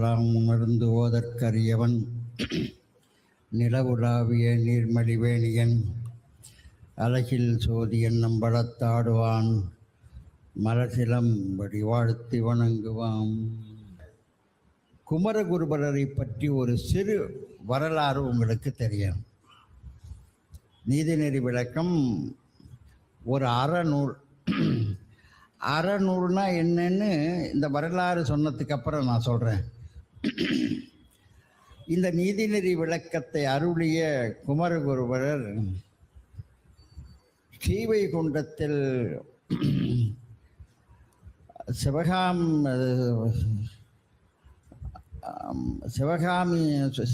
எல்லாம் உணர்ந்து ஓதற்கரியவன் நிலவுலாவிய நீர்மலிவேணியன் அழகில் சோதியன் நம்பளத்தாடுவான் மலசிலம்படி வாழ்த்தி வணங்குவான். குமரகுருபரரை பற்றி ஒரு சிறு வரலாறு உங்களுக்கு தெரியும். நீதிநெறி விளக்கம் ஒரு அறநூல். அறநூல்னா என்னன்னு இந்த வரலாறு சொன்னதுக்கு அப்புறம் நான் சொல்கிறேன். இந்த நீதிநெறி விளக்கத்தை அருளிய குமரகுருபரர் ஸ்ரீவைகுண்டத்தில்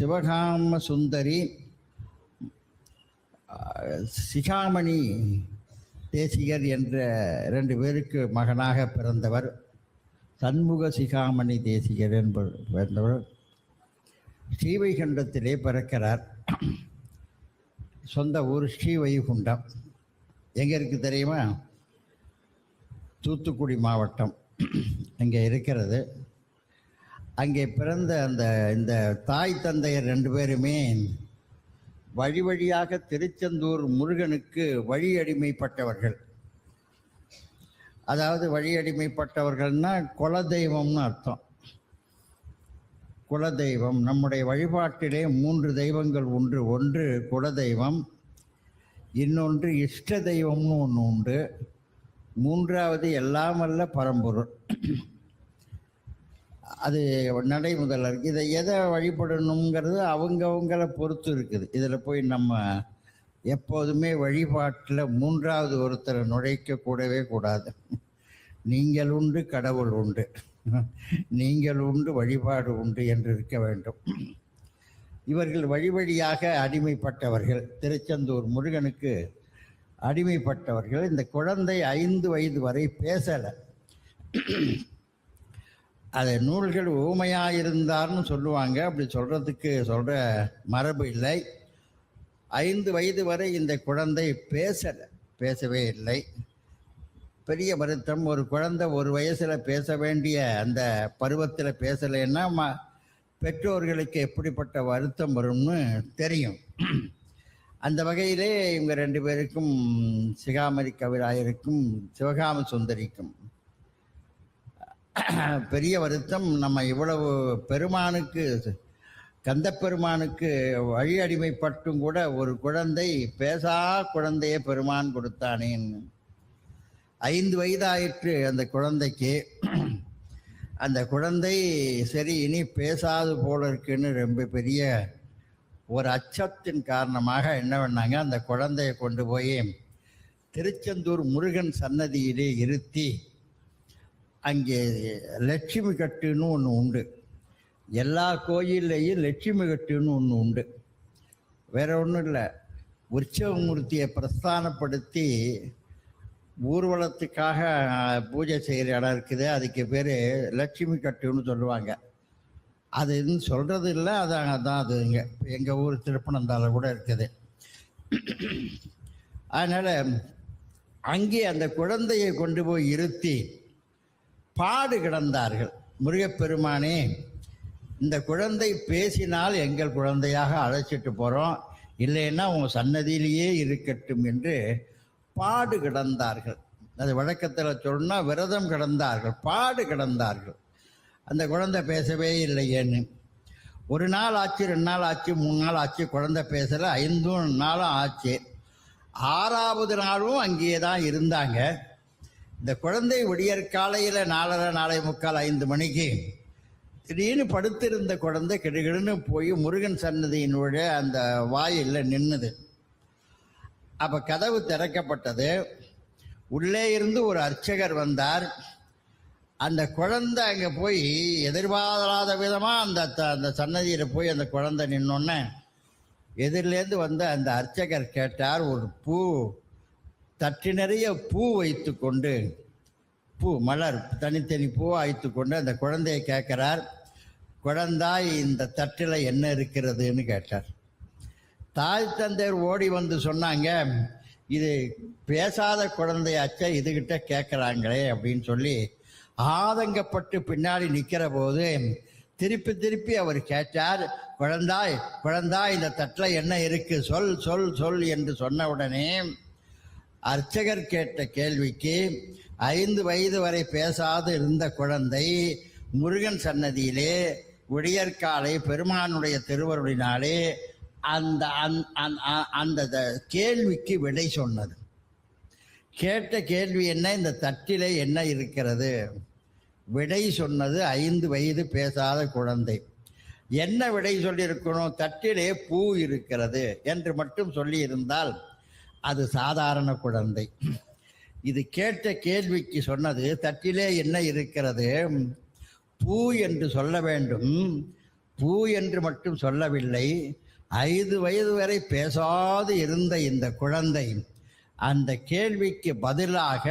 சிவகாம சுந்தரி சிகாமணி தேசிகர் என்ற 2 பேருக்கு மகனாக பிறந்தவர். சண்முக சிகாமணி தேசிகர் என்பவர் ஸ்ரீவைகுண்டத்திலே பிறக்கிறார். சொந்த ஊர் ஸ்ரீவைகுண்டம். எங்கே இருக்குது தெரியுமா? தூத்துக்குடி மாவட்டம் அங்கே இருக்கிறது. அங்கே பிறந்த இந்த தாய் தந்தையர் 2 பேருமே வழி வழியாக திருச்செந்தூர் முருகனுக்கு வழியடிமைப்பட்டவர்கள். அதாவது வழியடிமைப்பட்டவர்கள்னா குலதெய்வம்னு அர்த்தம். குலதெய்வம் நம்முடைய வழிபாட்டிலே 3 தெய்வங்கள் உண்டு. ஒன்று குலதெய்வம், இன்னொன்று இஷ்ட தெய்வம்னு ஒன்று உண்டு, 3வது எல்லாமல்ல பரம்பொருள். அது நடைமுதலர். இதை எதை வழிபடணுங்கிறது அவங்கவுங்களை பொறுத்து இருக்குது. இதில் போய் நம்ம எப்போதுமே வழிபாட்டில் 3வது ஒருத்தரை நுழைக்க கூடவே கூடாது. நீங்கள் உண்டு, கடவுள் உண்டு, நீங்கள் உண்டு, வழிபாடு உண்டு என்று இருக்க வேண்டும். இவர்கள் வழி வழியாக அடிமைப்பட்டவர்கள், திருச்செந்தூர் முருகனுக்கு அடிமைப்பட்டவர்கள். இந்த குழந்தை 5 வயது வரை பேசலை. அது நூல்கள் ஊமையாக இருந்தார்னு சொல்லுவாங்க. அப்படி சொல்கிற மரபு இல்லை. 5 வயது வரை இந்த குழந்தை பேசவே இல்லை. பெரிய வருத்தம். ஒரு குழந்தை 1 வயசில் பேச வேண்டிய அந்த பருவத்தில் பேசலைன்னா பெற்றோர்களுக்கு எப்படிப்பட்ட வருத்தம் வரும்னு தெரியும். அந்த வகையிலே இவங்க 2 பேருக்கும், சிகாமணி கவிராயருக்கும் சிவகாம சுந்தரிக்கும் பெரிய வருத்தம். நம்ம இவ்வளவு பெருமானுக்கு, கந்தப்பெருமானுக்கு வழி அடிமைப்பட்டும் கூட ஒரு குழந்தை, பேசா குழந்தைய பெருமான் கொடுத்தானேன்னு. 5 வயதாயிற்று அந்த குழந்தைக்கு. அந்த குழந்தை சரி இனி பேசாது போல இருக்குன்னு ரொம்ப பெரிய ஒரு அச்சத்தின் காரணமாக என்ன பண்ணாங்க, அந்த குழந்தையை கொண்டு போய் திருச்செந்தூர் முருகன் சன்னதியிலே இருத்தி, அங்கே லட்சுமி கட்டுன்னு ஒன்று உண்டு. எல்லா கோயில்லையும் லட்சுமி கட்டுன்னு ஒன்று உண்டு. வேற ஒன்றும் இல்லை. உற்சவமூர்த்தியை பிரஸ்தானப்படுத்தி ஊர்வலத்துக்காக பூஜை செய்கிற இடம் இருக்குது. அதுக்கு பேர் லட்சுமி கட்டுன்னு சொல்லுவாங்க. அது இன்னும் சொல்கிறது இல்லை. அதான் அது எங்கள் ஊர் திருப்பனந்தால கூட இருக்குது. அதனால் அங்கே அந்த குழந்தையை கொண்டு போய் இருத்தி பாடு கிடந்தார்கள். முருகப்பெருமானே, இந்த குழந்தை பேசினால் எங்கள் குழந்தையாக அழைச்சிட்டு போகிறோம், இல்லைன்னா உங்கள் சன்னதியிலேயே இருக்கட்டும் என்று பாடு கிடந்தார்கள். அது வழக்கத்தில் சொன்னால் விரதம் கிடந்தார்கள், பாடு கிடந்தார்கள். அந்த குழந்தை பேசவே இல்லையேன்னு. 1 நாள் ஆச்சு, 2 நாள் ஆச்சு, 3 நாள் ஆச்சு, குழந்தை பேசலை. 5 நாளும் ஆச்சு. 6வது நாளும் அங்கேயே தான் இருந்தாங்க. இந்த குழந்தை விடியற் காலையில் 4:30, 4:45, 5 மணிக்கு திடீர்னு படுத்திருந்த குழந்தை கிடுகிடுன்னு போய் முருகன் சன்னதியினுடைய அந்த வாயில் நின்னுது. அப்போ கதவு திறக்கப்பட்டது. உள்ளே இருந்து ஒரு அர்ச்சகர் வந்தார். அந்த குழந்தை அங்கே போய் எதிர்பாராத விதமாக அந்த சன்னதியில் போய் அந்த குழந்தை நின்னோன்னே எதிரிலேருந்து வந்த அந்த அர்ச்சகர் கேட்டார், ஒரு தட்டு நிறைய பூ வைத்து கொண்டு, மலர் தனித்தனி பூ வைத்து கொண்டு அந்த குழந்தையை கேட்குறார், குழந்தாய் இந்த தட்டில் என்ன இருக்கிறதுன்னு கேட்டார். தாய் தந்தையர் ஓடி வந்து சொன்னாங்க, இது பேசாத குழந்தையாச்சா, இதுகிட்ட கேட்குறாங்களே அப்படின்னு சொல்லி ஆதங்கப்பட்டு பின்னாடி நிற்கிற போது திருப்பி திருப்பி அவர் கேட்டார், குழந்தாய் குழந்தாய் இந்த தட்டில் என்ன இருக்கு, சொல் சொல் சொல் என்று சொன்ன உடனே அர்ச்சகர் கேட்ட கேள்விக்கு 5 வயது வரை பேசாது இருந்த குழந்தை முருகன் சன்னதியிலே விடியற்காலை பெருமானுடைய திருவருளினாலே அந்த அந்த கேள்விக்கு விடை சொன்னது. கேட்ட கேள்வி என்ன, இந்த தட்டிலே என்ன இருக்கிறது? விடை சொன்னது 5 வயது பேசாத குழந்தை. என்ன விடை சொல்லியிருக்கணும்? தட்டிலே பூ இருக்கிறது என்று மட்டும் சொல்லி இருந்தால் அது சாதாரண குழந்தை. இது கேட்ட கேள்விக்கு சொன்னது தட்டிலே என்ன இருக்கிறது, பூ என்று சொல்ல வேண்டும். பூ என்று மட்டும் சொல்லவில்லை. 5 வயது வரை பேசாது இருந்த இந்த குழந்தை அந்த கேள்விக்கு பதிலாக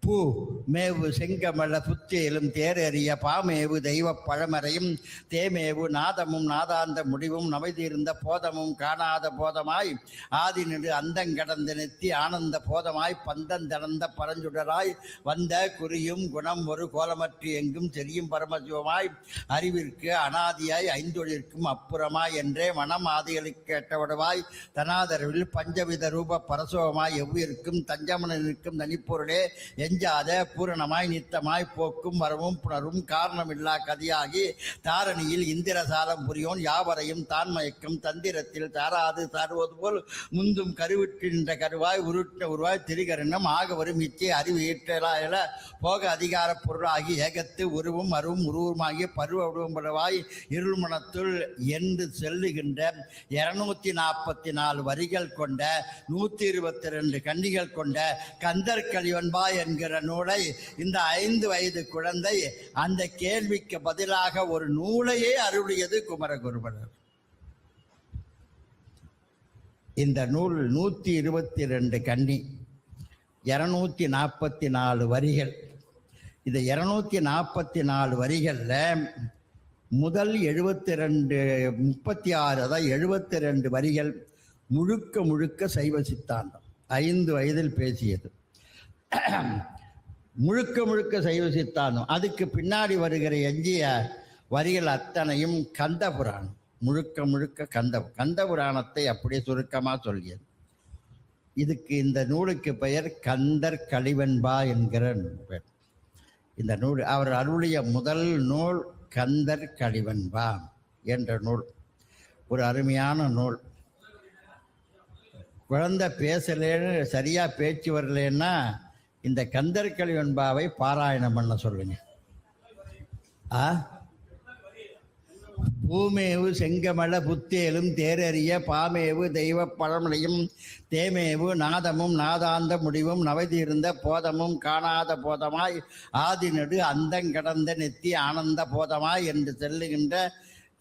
பூ மேவு செங்கமல புத்தியிலும் தேரறிய பாமேவு தெய்வ பழமறையும் தேமேவு நாதமும் நாதாந்த முடிவும் நமைதீர்ந்த போதமும் காணாத போதமாய் ஆதிநிடு அந்தங்கடந்த நெத்தி ஆனந்த போதமாய் பந்தந்தடந்த பரஞ்சுடராய் வந்த குறியும் குணம் ஒரு கோலமற்று எங்கும் தெரியும் பரமசிவமாய் அறிவிற்கு அனாதியாய் 5 அப்புறமாய் என்றே மனம் ஆதிகளுக்கு கேட்டவடவாய் தனாதரவில் பஞ்சவித ரூப பரசோகமாய் எவ்விற்கும் தஞ்சமன நிற்கும் தனிப்பொருளே எஞ்சாத பூரணமாய் நித்தமாய் போக்கும் வரவும் புணரும் காரணமில்லா கதியாகி தாரணியில் இந்திரசாலம் புரியோன் யாவரையும் தான் மயக்கும் தந்திரத்தில் தாராது தாருவது போல் முந்தும் கருவிற்றின்ற கருவாய் உருவாய் திரிகரணம் ஆக வரும் இச்சை அறிவு ஈற்றலாயில போக அதிகார பொருளாகி ஏகத்து உருவும் அருவும் உருவமாகி பருவ உருவம்படவாய் இருள்மணத்துள் என்று செல்லுகின்ற 244 வரிகள் கொண்ட 122 கன்னிகள் கொண்ட கந்தர் கலிவன்பா என்கிற நூலை இந்த 5 வயது குழந்தை அந்த கேள்விக்கு பதிலாக ஒரு நூலையே அருளியது குமரகுருபரர். இந்த நூல் 122 கன்னி, 244 வரிகள். இந்த 244 வரிகளில் முதல் 36 அதாவது 72 வரிகள் முழுக்க முழுக்க சைவ சித்தாந்தம். 5 வயதில் பேசியது முழுக்க முழுக்க சைவ சித்தாந்தம். அதுக்கு பின்னாடி வருகிற எஞ்சிய வரிகள் அத்தனையும் கந்த புராணம், முழுக்க முழுக்க கந்த புராணத்தை அப்படியே சுருக்கமாக சொல்லியது. இதுக்கு இந்த நூலுக்கு பெயர் கந்தர் கலிவன்பா என்கிற பெயர். இந்த நூல் அவர் அருளிய முதல் நூல் கந்தர் கலிவன்பா என்ற நூல். ஒரு அருமையான நூல். குழந்தை பேசலேன்னு சரியா பேச்சு வரலன்னா இந்த கந்தர் கலிவன்பாவை பாராயணம் பண்ண சொல்லுங்க. பூமேவு செங்கமல புத்தேலும் தேரறிய பாமேவு தெய்வ பழமலையும் தேமேவு நாதமும் நாதாந்த முடிவும் நவைதீர்ந்த போதமும் காணாத போதமாய் ஆதிநடு அந்தங்கடந்த நெத்தி ஆனந்த போதமாய் என்று செல்லுகின்ற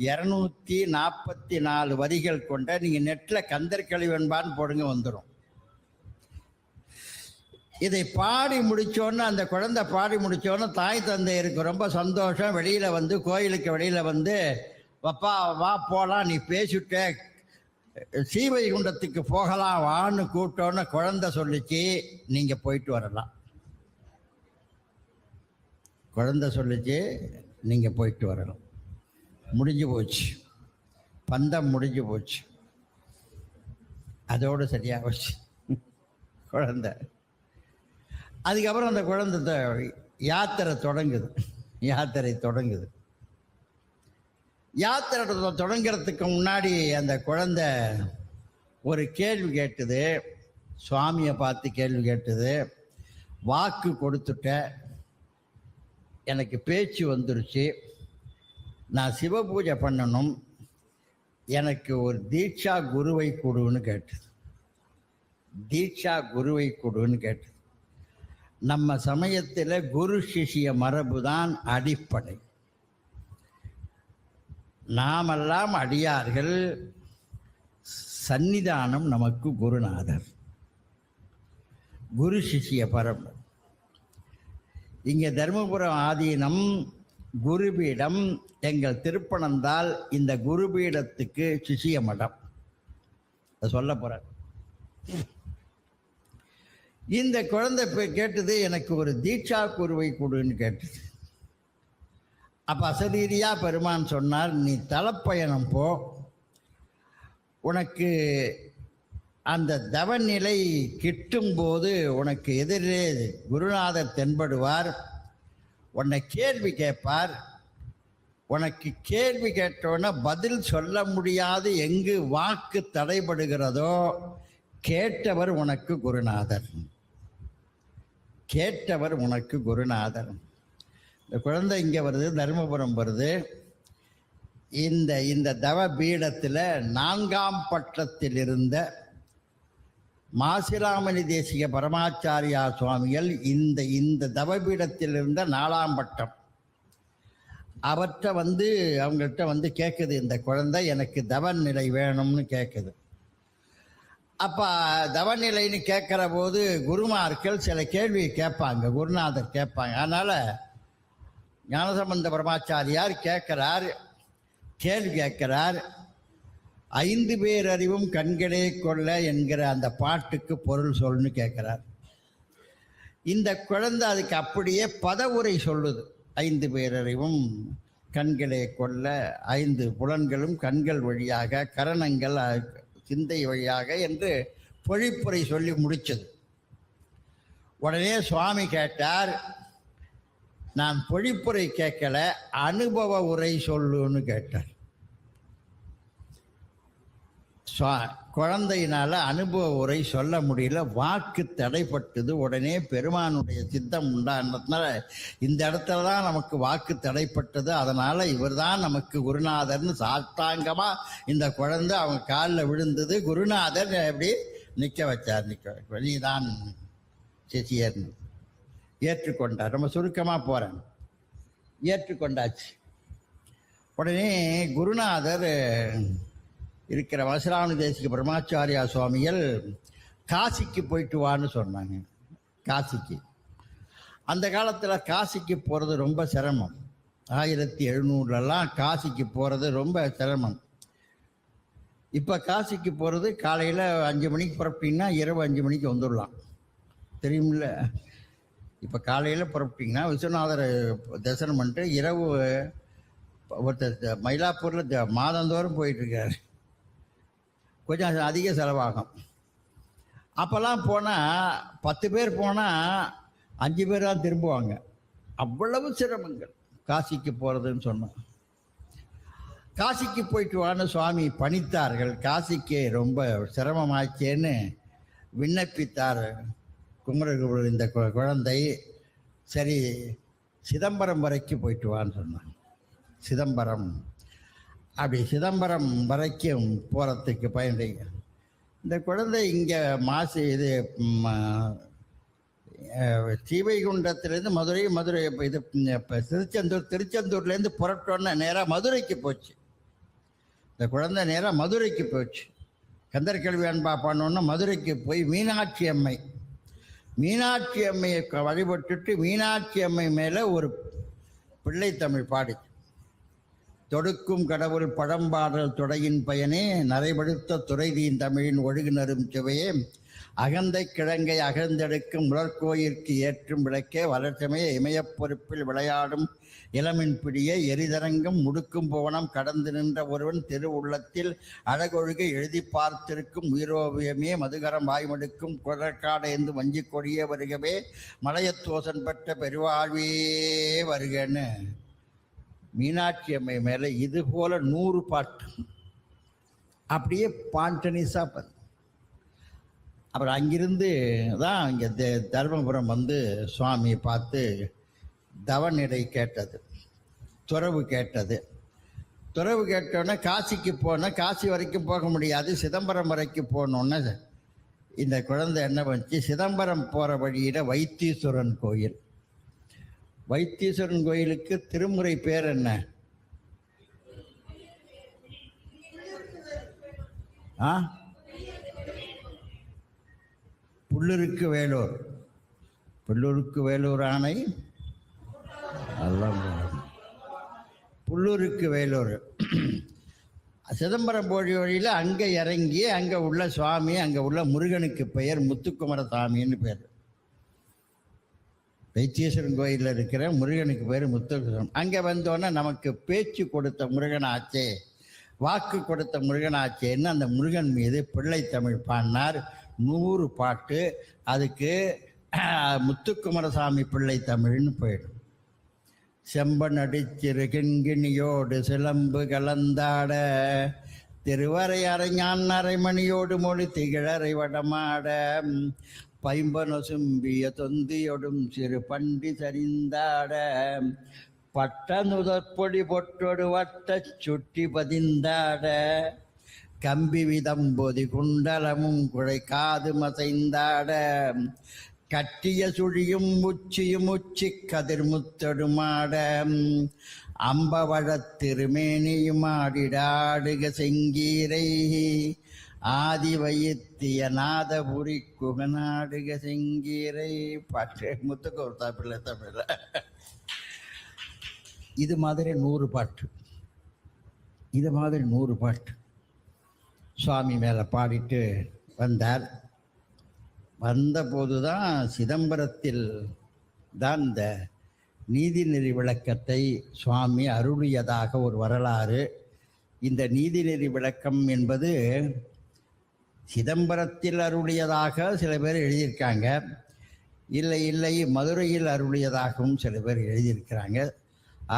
244 வரிகள் கொண்ட, நீங்கள் நெட்டில் கந்தர் கலிவன்பான்னு போடுங்க வந்துடும். இதை பாடி முடித்தோன்னு, அந்த குழந்தை பாடி முடித்தோன்னு தாய் தந்தையருக்கு ரொம்ப சந்தோஷம். வெளியில் வந்து கோயிலுக்கு வெளியில் வந்து, அப்பா வா போகலாம், நீ பேசிவிட்ட ஸ்ரீவைகுண்டத்துக்கு போகலாம் வான்னு கூப்பிட்டோன்னு குழந்தை சொல்லிச்சு, நீங்கள் போயிட்டு வரலாம். குழந்தை சொல்லிச்சு, நீங்கள் போயிட்டு வரலாம். முடிஞ்சு போச்சு, பந்தம் முடிஞ்சு போச்சு. அதோடு சரியாக போச்சு குழந்தை. அதுக்கப்புறம் அந்த குழந்தை யாத்திரை தொடங்குது. யாத்திரை தொடங்கிறதுக்கு முன்னாடி அந்த குழந்தை ஒரு கேள்வி கேட்டுது, சுவாமியை பார்த்து கேள்வி கேட்டுது. வாக்கு கொடுத்துட்ட, எனக்கு பேச்சு வந்துருச்சு, நான் சிவ பூஜை பண்ணணும், எனக்கு ஒரு தீட்சா குருவை கொடுன்னு கேட்டது. தீட்சா குருவை கொடுன்னு கேட்டது. நம்ம சமயத்தில் குரு சிஷ்ய மரபு தான் அடிப்படை. நாமெல்லாம் அடியார்கள், சன்னிதானம் நமக்கு குருநாதர், குரு சிஷ்ய பரம்பரை. இங்கே தர்மபுரம் ஆதீனம் குருபீடம், எங்கள் திருப்பனந்தால் இந்த குருபீடத்துக்கு சிஷிய மடம் சொல்ல போகிறார். இந்த குழந்தை கேட்டது, எனக்கு ஒரு தீட்சா குருவை கொடுன்னு கேட்டது. அப்போ அசரீரியாக பெருமான் சொன்னார், நீ தலப்பயணம் போ, உனக்கு அந்த தவநிலை கிட்டும்போது உனக்கு எதிரே குருநாதர் தென்படுவார், உன்னை கேள்வி கேட்பார். உனக்கு கேள்வி கேட்டோன்னா பதில் சொல்ல முடியாது, எங்கு வாக்கு தடைபடுகிறதோ கேட்டவர் உனக்கு குருநாதர், கேட்டவர் உனக்கு குருநாதர். இந்த குழந்தை இங்கே வருது, தருமபுரம் வருது. இந்த தவ பீடத்தில் 4ஆம் பட்டத்தில் இருந்த மாசிலாமணி தேசிக பரமாச்சாரியா சுவாமிகள் இந்த தவபீடத்தில் இருந்த 4ஆம் பட்டம். அவற்றை அவங்கள்ட்ட கேட்குது, இந்த குழந்தை எனக்கு தவநிலை வேணும்னு கேட்குது. அப்போ தவநிலைன்னு கேட்குற போது குருமார்கள் சில கேள்வி கேட்பாங்க, குருநாதர் கேட்பாங்க. அதனால் ஞானசம்பந்த பரமாச்சாரியார் கேள்வி கேட்கிறார். 5 பேர் அறிவும் கண்களே கொள்ள என்கிற அந்த பாட்டுக்கு பொருள் சொல்லுன்னு கேட்குறார். இந்த குழந்தை அதுக்கு அப்படியே பதவுரை சொல்லுது. 5 பேர் அறிவும் கண்களே கொள்ள, 5 புலன்களும் கண்கள் வழியாக, கரணங்கள் சிந்தை வழியாக என்று பொழிப்புரை சொல்லி முடிச்சது. உடனே சுவாமி கேட்டார், நான் பொழிப்புரை கேட்கல, அனுபவ உரை சொல்லுன்னு கேட்டார். குழந்தையினால அனுபவ உரை சொல்ல முடியல, வாக்கு தடைப்பட்டது. உடனே பெருமானுடைய சித்தம் உண்டானதுனால இந்த இடத்துல தான் நமக்கு வாக்கு தடைப்பட்டது, அதனால இவர் தான் நமக்கு குருநாதர்னு சாஷ்டாங்கமா இந்த குழந்தை அவங்க காலில் விழுந்தது. குருநாதர் எப்படி நிற்க வச்சார், நீதான் சிசியர்னு ஏற்றுக்கொண்டார். ரொம்ப சுருக்கமாக போகிறேன், ஏற்றுக்கொண்டாச்சு. உடனே குருநாதர் இருக்கிற வசராமணி தேசிக பிரம்மாச்சாரியா சுவாமிகள் காசிக்கு போயிட்டு வான்னு சொன்னாங்க. காசிக்கு அந்த காலத்தில் காசிக்கு போகிறது ரொம்ப சிரமம். 1700 காசிக்கு போகிறது ரொம்ப சிரமம். இப்போ காசிக்கு போகிறது காலையில் 5 மணிக்கு புறப்பட்டீங்கன்னா இரவு 5 மணிக்கு வந்துடலாம், தெரியுமில்ல. இப்போ காலையில் புறப்பட்டிங்கன்னா விஸ்வநாதர் தரிசனம் பண்ணிட்டு இரவு ஒருத்தர் மயிலாப்பூரில் மாதந்தோறும் போயிட்டுருக்கார். கொஞ்சம் அதிக செலவாகும். அப்போல்லாம் போனால் 10 பேர் போனால் 5 பேர் தான் திரும்புவாங்க. அவ்வளவு சிரமங்கள் காசிக்கு போகிறதுன்னு சொன்னோம். காசிக்கு போயிட்டு வான்னு சுவாமி பணித்தார்கள். காசிக்கு ரொம்ப சிரமமாச்சேன்னு விண்ணப்பித்தார் குமரகுரு இந்த குழந்தை. சரி, சிதம்பரம் வரைக்கும் போயிட்டு வான்னு சொன்னாங்க. சிதம்பரம், அப்படி சிதம்பரம் வரைக்கும் போகிறதுக்கு பயன்படுங்க. இந்த குழந்தை இங்கே ஸ்ரீவைகுண்டத்திலேருந்து மதுரை இது திருச்செந்தூர்லேருந்து புறப்பட்டோன்னா நேராக மதுரைக்கு போச்சு. இந்த குழந்தை நேராக மதுரைக்கு போச்சு. கந்தர்கல்வி அன்பா பண்ணோன்னா மதுரைக்கு போய் மீனாட்சி அம்மையை வழிபட்டுட்டு மீனாட்சி அம்மை மேலே ஒரு பிள்ளை தமிழ் பாடி, தொடுக்கும் கடவுள் பழம்பாடல் துடையின் பயனே, நரைபடுத்த துறைதீன் தமிழின் ஒழுகுனரும் சுவையே, அகந்தை கிழங்கை அகழ்ந்தெடுக்கும் உலர்கோயிற்கு ஏற்றும் விளக்கே, வளர்ச்சமைய இமயப் பொறுப்பில் விளையாடும் இளமின் பிடியே, எரிதரங்கம் முடுக்கும் புவனம் கடந்து நின்ற ஒருவன் திரு உள்ளத்தில் அழகொழுகை எழுதி பார்த்திருக்கும் உயிரோவியமே, மதுகரம் வாய்மடுக்கும் குழற்காடைந்து வஞ்சி கொடியே வருகவே, மலையத்தோசன் பெற்ற பெருவாழ்வே வருகன்னு மீனாட்சி அம்மை மேலே இது போல 100 பாட்டு அப்படியே பாண்டனிஸாக பண்ணு. அப்புறம் அங்கிருந்து தான் இங்கே தர்மபுரம் சுவாமியை பார்த்து தவநிலை கேட்டது, துறவு கேட்டது. துறவு கேட்டோன்னே காசிக்கு போனால் காசி வரைக்கும் போக முடியாது, சிதம்பரம் வரைக்கும் போகணுன்னு இந்த குழந்தை என்ன பண்ணுச்சு, சிதம்பரம் போகிற வழியில் வைத்தீஸ்வரன் கோயில். வைத்தீஸ்வரன் கோயிலுக்கு திருமுறை பேர் என்ன? புல்லூருக்கு வேலூர். புல்லூருக்கு வேலூர் ஆணை எல்லாம் புல்லூருக்கு வேலூர். சிதம்பரம் போடி வழியில் அங்கே இறங்கி அங்கே உள்ள சுவாமி, அங்கே உள்ள முருகனுக்கு பெயர் முத்துக்குமர சாமின்னு பேர். வைத்தீஸ்வரன் கோயிலில் இருக்கிற முருகனுக்கு பேர் முத்துக்குமரன். அங்கே வந்தோன்னே நமக்கு பேச்சு கொடுத்த முருகனாச்சே, வாக்கு கொடுத்த முருகனாச்சேன்னு அந்த முருகன் மீது பிள்ளைத்தமிழ் பாடினார். 100 பாட்டு. அதுக்கு முத்துக்குமரசாமி பிள்ளைத்தமிழ்னு போயிடும். செம்பன் அடிச்சிறு கிண்கிணியோடு சிலம்பு கலந்தாட, திருவரை அரைஞான் அரைமணியோடு மொழி திகழரை வடமாட, பைம்பனு சும்பிய தொந்தியொடும் சிறு பண்டி சரிந்தாட, பட்ட நுதற்பொடி பொட்டொடு வட்ட சுட்டி பதிந்தாட, கம்பி விதம்பொதி குண்டலமும் குழை காது மசைந்தாட, கட்டிய சுழியும் உச்சியும் உச்சி கதிர் முத்தொடுமாட, அம்பவழத் திருமேனியும் ஆடிடாடுக செங்கீரை, ஆதி வைத்திய நாதபுரி குகநாடுக செங்கீரை. பாட்டு முத்துக்கோர்த்தா பிள்ளை தமிழ. இது மாதிரி 100 பாட்டு. இது மாதிரி 100 பாட்டு சுவாமி மேலே பாடிட்டு வந்தார். வந்தபோது தான் சிதம்பரத்தில் தான் இந்த நீதிநெறி விளக்கத்தை சுவாமி அருளியதாக ஒரு வரலாறு. இந்த நீதிநெறி விளக்கம் என்பது சிதம்பரத்தில் அருளியதாக சில பேர் எழுதியிருக்காங்க, இல்லை மதுரையில் அருளியதாகவும் சில பேர் எழுதியிருக்கிறாங்க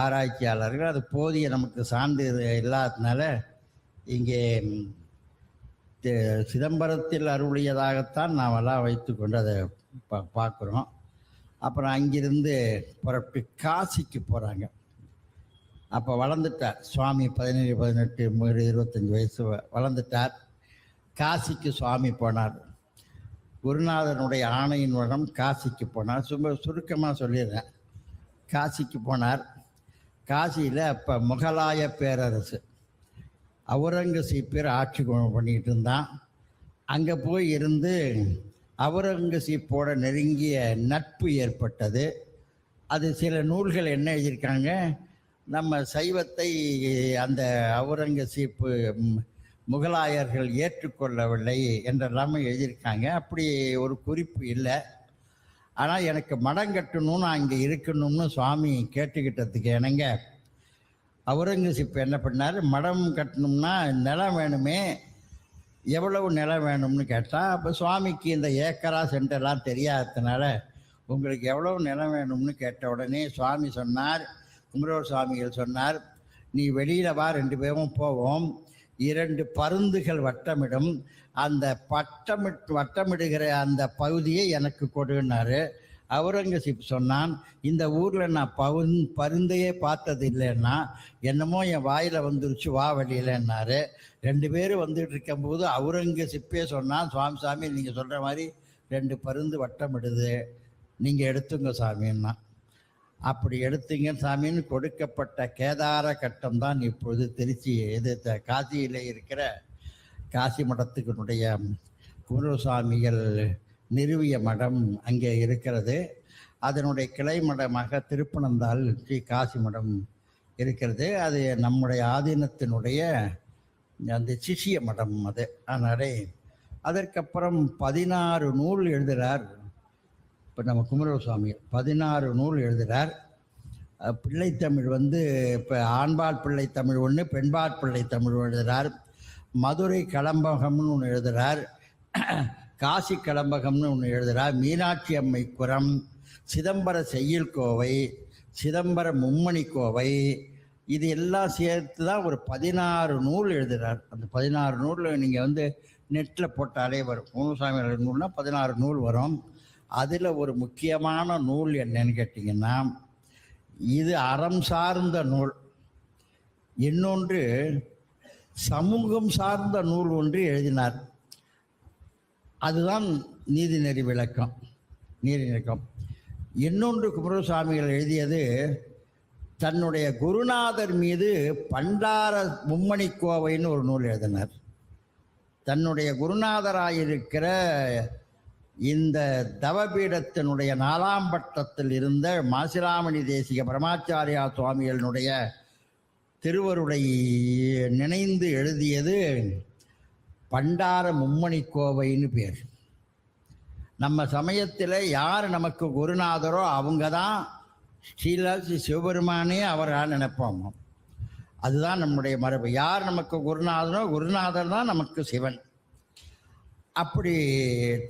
ஆராய்ச்சியாளர்கள். அது போதிய நமக்கு சான்று இல்லாததுனால இங்கே சிதம்பரத்தில் அருளியதாகத்தான் நாமெல்லாம் வைத்துக்கொண்டு அதை பார்க்குறோம். அப்புறம் அங்கிருந்து புறப்பட்டு காசிக்கு போகிறாங்க. அப்போ வளர்ந்துட்டார் சுவாமி. 17, 18, 25 வயசு வளர்ந்துட்டார். காசிக்கு சுவாமி போனார். குருநாதனுடைய ஆணையின் மூலம் காசிக்கு போனார். சுருக்கமாக சொல்லிடுறேன். காசிக்கு போனார். காசியில் அப்போ முகலாய பேரரசு அவுரங்கசீப்பர் ஆட்சி பண்ணிக்கிட்டு இருந்தான். அங்கே போய் இருந்து அவுரங்கசீப்போட நெருங்கிய நட்பு ஏற்பட்டது. அது சில நூல்கள் என்ன எழுதியிருக்காங்க, நம்ம சைவத்தை அந்த அவுரங்கசீப்பு முகலாயர்கள் ஏற்றுக்கொள்ளவில்லை என்றெல்லாமே எழுதியிருக்காங்க. அப்படி ஒரு குறிப்பு இல்லை. ஆனால் எனக்கு மடம் கட்டணும்னு அங்கே இருக்கணும்னு சுவாமி கேட்டுக்கிட்டதுக்கு என்னங்க அவுரங்கசீப் என்ன பண்ணார், மடம் கட்டணும்னா நிலம் வேணுமே, எவ்வளவு நிலம் வேணும்னு கேட்டால், அப்போ சுவாமிக்கு இந்த ஏக்கரா சென்டெல்லாம் தெரியாததுனால உங்களுக்கு எவ்வளவு நிலம் வேணும்னு கேட்ட உடனே சுவாமி சொன்னார், குமரவேல் சுவாமிகள் சொன்னார், நீ வெளியில் வா, 2 பேரும் போவோம், 2 பருந்துகள் வட்டமிடும், அந்த வட்டமிடுகிற அந்த பகுதியை எனக்கு கொடுன்னாரு. அவுரங்கசீப் சொன்னான், இந்த ஊரில் நான் பருந்தையே பார்த்தது இல்லைன்னா, என்னமோ என் வாயில் வந்துருச்சு, வா வெளியிலன்னாரு. 2 பேரும் வந்துட்டு இருக்கும்போது அவுரங்கசீப்பே சொன்னான், சாமி நீங்கள் சொல்கிற மாதிரி 2 பருந்து வட்டமிடுது, நீங்கள் எடுத்துங்க சாமின்னா. அப்படி எடுத்துங்க சாமின்னு கொடுக்கப்பட்ட கேதார கட்டம் தான் இப்பொழுது திருச்சி காசியில் இருக்கிற காசி மடத்துக்குனுடைய குமரசுவாமிகள் நிறுவிய மடம் அங்கே இருக்கிறது. அதனுடைய கிளை மடமாக திருப்பனந்தாள் ஸ்ரீ காசி மடம் இருக்கிறது. அது நம்முடைய ஆதீனத்தினுடைய அந்த சிஷிய மடம் அது. அதனாலே அதற்கப்புறம் 16 நூல் எழுதுகிறார். இப்போ நம்ம குமரசுவாமி 16 நூல் எழுதுகிறார். பிள்ளைத்தமிழ் இப்போ ஆண்பால் பிள்ளைத்தமிழ் ஒன்று, பெண்பால் பிள்ளைத்தமிழ் எழுதுகிறார். மதுரை களம்பகம்னு ஒன்று எழுதுகிறார், காசி களம்பகம்னு ஒன்று எழுதுகிறார், மீனாட்சி அம்மை குரம், சிதம்பர செய்யுள் கோவை, சிதம்பர மும்மணி கோவை, இது எல்லாம் சேர்த்து தான் ஒரு 16 நூல் எழுதுகிறார். அந்த 16 நூலில் நீங்கள் நெட்டில் போட்டாலே வரும். குமரசுவாமி நூல்னா 16 நூல் வரும். அதில் ஒரு முக்கியமான நூல் என்னன்னு கேட்டிங்கன்னா, இது அறம் சார்ந்த நூல். இன்னொன்று சமூகம் சார்ந்த நூல் ஒன்று எழுதினார். அதுதான் நீதிநெறி விளக்கம். இன்னொன்று குமரசுவாமிகள் எழுதியது தன்னுடைய குருநாதர் மீது பண்டார மும்மணி கோவைன்னு ஒரு நூல் எழுதினார். தன்னுடைய குருநாதராயிருக்கிற இந்த தவபீடத்தினுடைய 4ஆம் பட்டத்தில் இருந்த மாசிலாமணி தேசிக பரமாச்சாரியா சுவாமிகளினுடைய திருவருளை நினைந்து எழுதியது பண்டார மும்மணி கோவைன்னு பேர். நம்ம சமயத்தில் யார் நமக்கு குருநாதரோ அவங்க தான் ஸ்ரீலாசி சிவபெருமானே அவராக நினைப்போம். அதுதான் நம்முடைய மரபு. யார் நமக்கு குருநாதரோ குருநாதர் தான் நமக்கு சிவன். அப்படி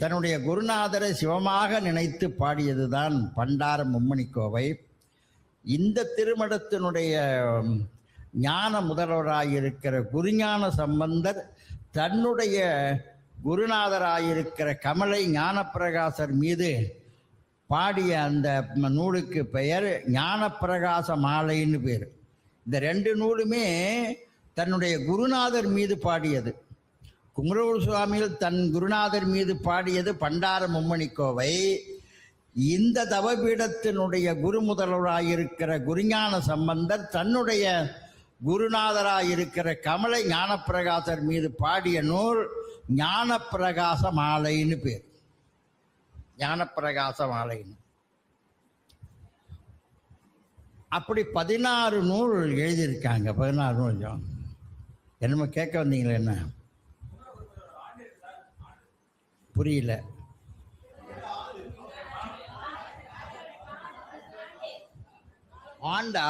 தன்னுடைய குருநாதரை சிவமாக நினைத்து பாடியது தான் பண்டார மும்மணி கோவை. இந்த திருமடத்தினுடைய ஞான முதல்வராயிருக்கிற குருஞான சம்பந்தர் தன்னுடைய குருநாதராயிருக்கிற கமலை ஞானப்பிரகாசர் மீது பாடிய அந்த நூலுக்கு பெயர் ஞானப்பிரகாச மாலைன்னு பேர். இந்த ரெண்டு நூலுமே தன்னுடைய குருநாதர் மீது பாடியது. குமரகுரு சுவாமிகள் தன் குருநாதர் மீது பாடியது பண்டார மும்மணி கோவை. இந்த தவபீடத்தினுடைய குரு முதல்வராயிருக்கிற குருஞான சம்பந்தர் தன்னுடைய குருநாதராயிருக்கிற கமலை ஞானப்பிரகாசர் மீது பாடிய நூல் ஞானப்பிரகாச மாலைன்னு பேர். ஞானப்பிரகாச மாலைன்னு. அப்படி 16 நூல் எழுதியிருக்காங்க. 16 நூல். என்னமோ கேட்க வந்தீங்களே, என்ன புரியல? ஆண்டா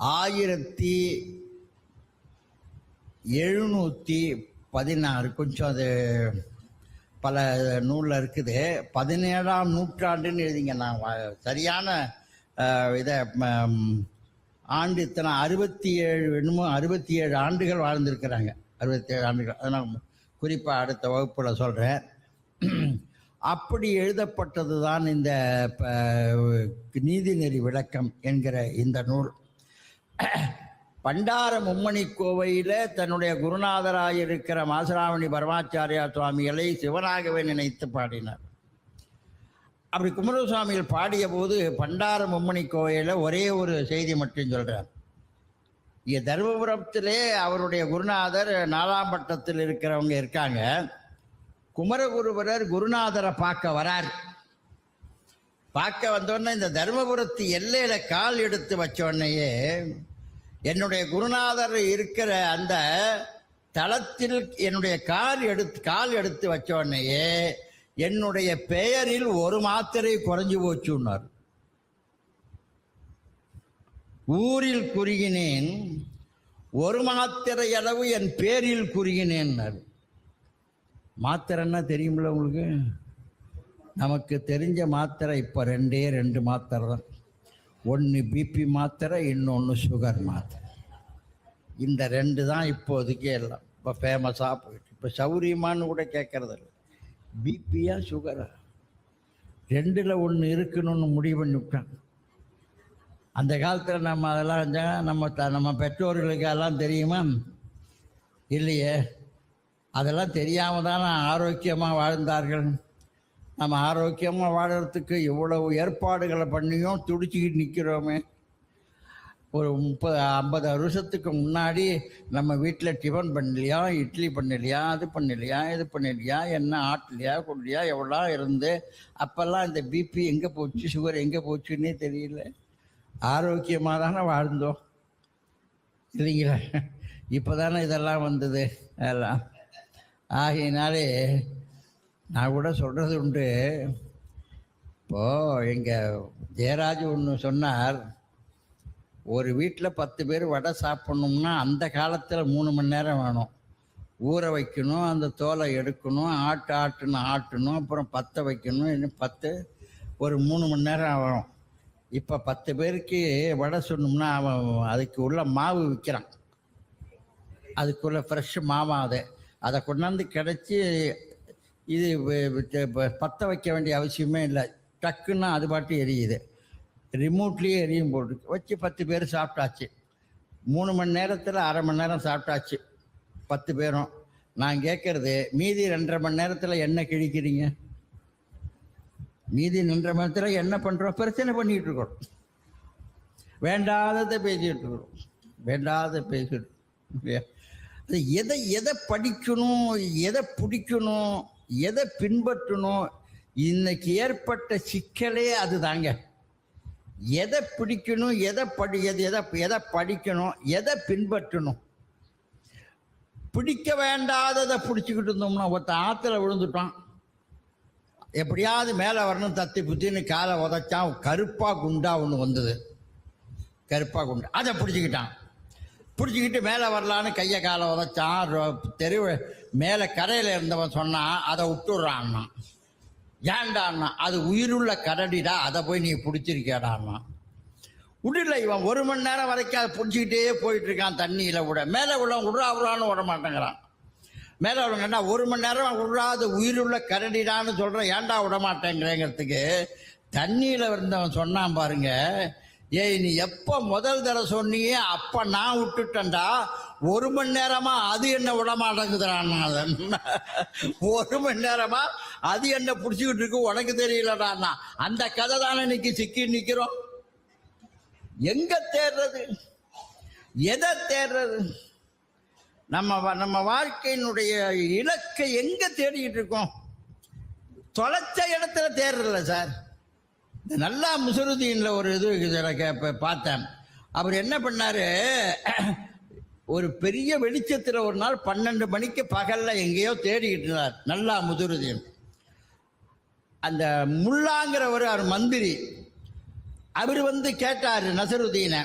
1716. கொஞ்சம் அது பல நூலில் இருக்குது. 17ஆம் நூற்றாண்டுன்னு எழுதிங்க. நான் சரியான இதை ஆண்டு இத்தனை 67 என்னமோ 67 ஆண்டுகள் வாழ்ந்திருக்கிறாங்க. 67 ஆண்டுகள். அதை நான் குறிப்பாக அடுத்த வகுப்பில் சொல்கிறேன். அப்படி எழுதப்பட்டது தான் இந்த நீதிநெறி விளக்கம் என்கிற இந்த நூல். பண்டார மும்மணி கோவையில் தன்னுடைய குருநாதராயிருக்கிற மாசராமணி பரமாச்சாரியா சுவாமிகளை சிவனாகவே நினைத்து பாடினார். அப்படி குமரகுரு சுவாமிகள் பாடிய போது பண்டார மும்மணி கோவையில் ஒரே ஒரு செய்தி மட்டும் சொல்கிறார். இங்கே தருமபுரத்திலே அவருடைய குருநாதர் 4ஆம் பட்டத்தில் இருக்கிறவங்க இருக்காங்க. குமரகுருபரர் குருநாதரை பார்க்க வரார். பார்க்க வந்தோடனே இந்த தருமபுரத்து எல்லையில கால் எடுத்து வச்சோடனேயே என்னுடைய குருநாதர் இருக்கிற அந்த தளத்தில் என்னுடைய கால் எடுத்து வச்சோடனேயே என்னுடைய பெயரில் ஒரு மாத்திரை குறைஞ்சு போச்சுன்னார். ஊரில் குறுகினேன், ஒரு மாத்திரை அளவு என் பேரில் குறுகினேன்னார். மாத்திரைன்னா தெரியுமில்ல உங்களுக்கு? நமக்கு தெரிஞ்ச மாத்திரை இப்போ 2 மாத்திரை தான். ஒன்று பிபி மாத்திரை, இன்னொன்று சுகர் மாத்திரை. இந்த 2 தான் இப்போதைக்கு எல்லாம் இப்போ ஃபேமஸாக போயிட்டு. இப்போ சௌரியமானு கூட கேட்கறது இல்லை. பிபியா சுகரா 2ல் ஒன்று இருக்கணும்னு முடிவு பண்ணி விட்டாங்க. அந்த காலத்தில் நம்ம அதெல்லாம் நம்ம பெற்றோர்களுக்கு அதெல்லாம் தெரியுமா? இல்லையே. அதெல்லாம் தெரியாமல் தான் ஆரோக்கியமாக வாழ்ந்தார்கள். நம்ம ஆரோக்கியமாக வாழறதுக்கு இவ்வளவு ஏற்பாடுகளை பண்ணியும் துடிச்சிக்கிட்டு நிற்கிறோமே. ஒரு 30-50 வருஷத்துக்கு முன்னாடி நம்ம வீட்டில் டிஃபன் பண்ணலையா, இட்லி பண்ணலையா, அது பண்ணலையா, இது பண்ணலையா, என்ன ஆட்டலையா கொள்ளையா எவ்வளோ இருந்து அப்போல்லாம் இந்த பிபி எங்கே போச்சு, சுகர் எங்கே போச்சுன்னே தெரியல. ஆரோக்கியமாக தானே வாழ்ந்தோம் இல்லைங்களா? இப்போ தானே இதெல்லாம் வந்தது எல்லாம். ஆகையினாலே நான் கூட சொல்கிறது உண்டு. இப்போது எங்கள் ஜெயராஜ் ஒன்று சொன்னார், ஒரு வீட்டில் 10 பேர் வடை சாப்பிட்ணும்னா அந்த காலத்தில் 3 மணி நேரம் வேணும். ஊற வைக்கணும், அந்த தோலை எடுக்கணும், ஆட்டணும், அப்புறம் பற்ற வைக்கணும், இன்னும் ஒரு 3 மணி நேரம் ஆகும். இப்போ 10 பேருக்கு வடை சொன்னோம்னா அவன் அதுக்கு உள்ள மாவு விற்கிறான். அதுக்குள்ள ஃப்ரெஷ் மாவு அதை கொண்டாந்து கிடச்சி இது பற்ற வைக்க வேண்டிய அவசியமே இல்லை. டக்குன்னா அது பாட்டு எரியுது. ரிமோட்லேயே எரியும் போட்டு வச்சு 10 பேர் சாப்பிட்டாச்சு. 3 மணி நேரத்தில் அரை மணி நேரம் சாப்பிட்டாச்சு 10 பேரும். நான் கேட்குறது, மீதி 2.5 மணி நேரத்தில் என்ன கிழிக்கிறீங்க? மீதி 2.5 மணி நேரத்தில் என்ன பண்ணுறோம்? பிரச்சனை பண்ணிகிட்டு இருக்கோம். வேண்டாததை பேசிகிட்டு இருக்கிறோம். அது எதை படிக்கணும், எதை பிடிக்கணும், எதை பின்பற்றணும், இன்னைக்கு ஏற்பட்ட சிக்கலே அது தாங்க. எதை பிடிக்கணும், எதை படிக்கணும், எதை பின்பற்றணும். பிடிக்க வேண்டாததை பிடிச்சிக்கிட்டு இருந்தோம்னா ஒருத்த ஆற்றுல விழுந்துட்டான். எப்படியாவது மேலே வரணும் தத்தி புத்தின்னு காலை உதைச்சான். கருப்பாக குண்டா ஒன்று வந்தது, கருப்பாக குண்டா. அதை பிடிச்சிக்கிட்டு மேலே வரலான்னு கையை காலை உதைச்சான். தெரு மேலே கரையில் இருந்தவன் சொன்னான், அதை விட்டுடுறான்னா. ஏண்டான்னா, அது உயிருள்ள கரடிடா, அதை போய் நீ பிடிச்சிருக்கேடான்னா. விடல. இவன் 1 மணி நேரம் வரைக்கும் அதை பிடிச்சிக்கிட்டே போயிட்டு இருக்கான். தண்ணியில் விட மேலே உள்ள விடான்னு விட மாட்டேங்கிறான். மேலே உள்ளவங்கன்னா 1 மணி நேரம் விடாது உயிருள்ள கரடிடான்னு சொல்கிறேன், ஏன்டா விட மாட்டேங்கிறேங்கிறதுக்கு தண்ணியில் இருந்தவன் சொன்னான் பாருங்க, ஏய் நீ எப்போ முதல் தடவை சொன்னியே அப்போ நான் விட்டுட்டேன்டா, 1 மணி நேரமா அது என்ன விட மாட்டேங்குதுறான். 1 மணி நேரமா அது என்ன பிடிச்சிக்கிட்டு இருக்கு, உனக்கு தெரியலடான்னா. அந்த கதை தானே இன்னைக்கு சிக்கி நிற்கிறோம். எங்க தேடுறது, எதை தேடுறது? நம்ம வாழ்க்கையினுடைய இலக்கை எங்க தேடிக்கிட்டு இருக்கோம்? தொலைச்ச இடத்துல தேடுறதில்ல சார். நல்லா முசருதீன்ல ஒரு இது எனக்கு பார்த்தேன். அவர் என்ன பண்ணாரு, ஒரு பெரிய வெளிச்சத்தில் ஒரு நாள் 12 மணிக்கு பகல்ல எங்கேயோ தேடிக்கிட்டு இருந்தார். நல்லா முசருதீன். அந்த முல்லாங்கிறவர் அவர் மந்திரி. அவர் கேட்டார் நசருதீனை,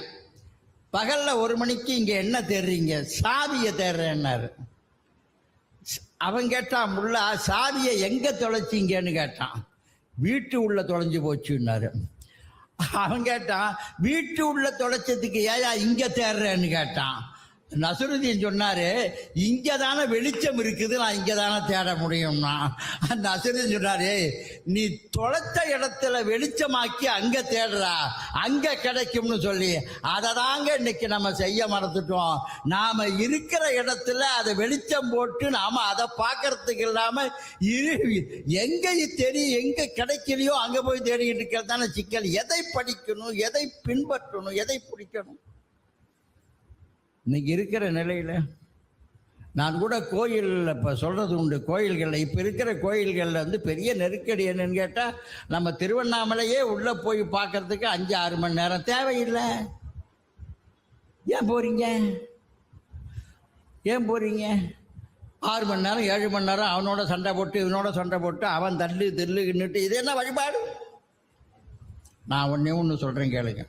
பகல்ல 1 மணிக்கு இங்க என்ன தேடுறீங்க? சாவியை தேடுறேன்னாரு. அவன் கேட்டான், முல்லா சாவியை எங்க தொலைச்சிங்கன்னு கேட்டான். வீட்டு உள்ள தொலைஞ்சு போச்சுன்னாரு. அவன் கேட்டான், வீட்டு உள்ள தொலைச்சதுக்கு ஏயா இங்க தேடுறேன்னு கேட்டான். நசருதீன் சொன்னாரு, இங்க தானே வெளிச்சம் இருக்குது, நான் இங்க தானே தேட முடியும்னா. நசருதீன் சொன்னாரு, நீ தொலைச்ச இடத்துல வெளிச்சமாக்கி அங்க தேடுறா, அங்க கிடைக்கும்னு சொல்லி. அதை தாங்க இன்னைக்கு நம்ம செய்ய மறந்துட்டோம். நாம இருக்கிற இடத்துல அதை வெளிச்சம் போட்டு நாம அதை பார்க்கறதுக்கு இல்லாம எங்க தெரியும், எங்க கிடைக்கலையோ அங்க போய் தேடிக்கிட்டு இருக்கிறது தானே சிக்கல். எதை படிக்கணும், எதை பின்பற்றணும், எதை பிடிக்கணும்? இன்னைக்கு இருக்கிற நிலையில் நான் கூட கோயிலில் இப்போ சொல்கிறது உண்டு. கோயில்களில் இப்போ இருக்கிற கோயில்களில் பெரிய நெருக்கடி என்னன்னு கேட்டால், நம்ம திருவண்ணாமலையே உள்ளே போய் பார்க்கறதுக்கு 5-6 மணி நேரம் தேவையில்லை. ஏன் போகிறீங்க? 6 மணி நேரம் 7 மணி நேரம் அவனோட சண்டை போட்டு இவனோட சண்டை போட்டு அவன் தில்லுன்னுட்டு இது என்ன வழிபாடு? நான் ஒன்று சொல்கிறேன் கேளுங்க.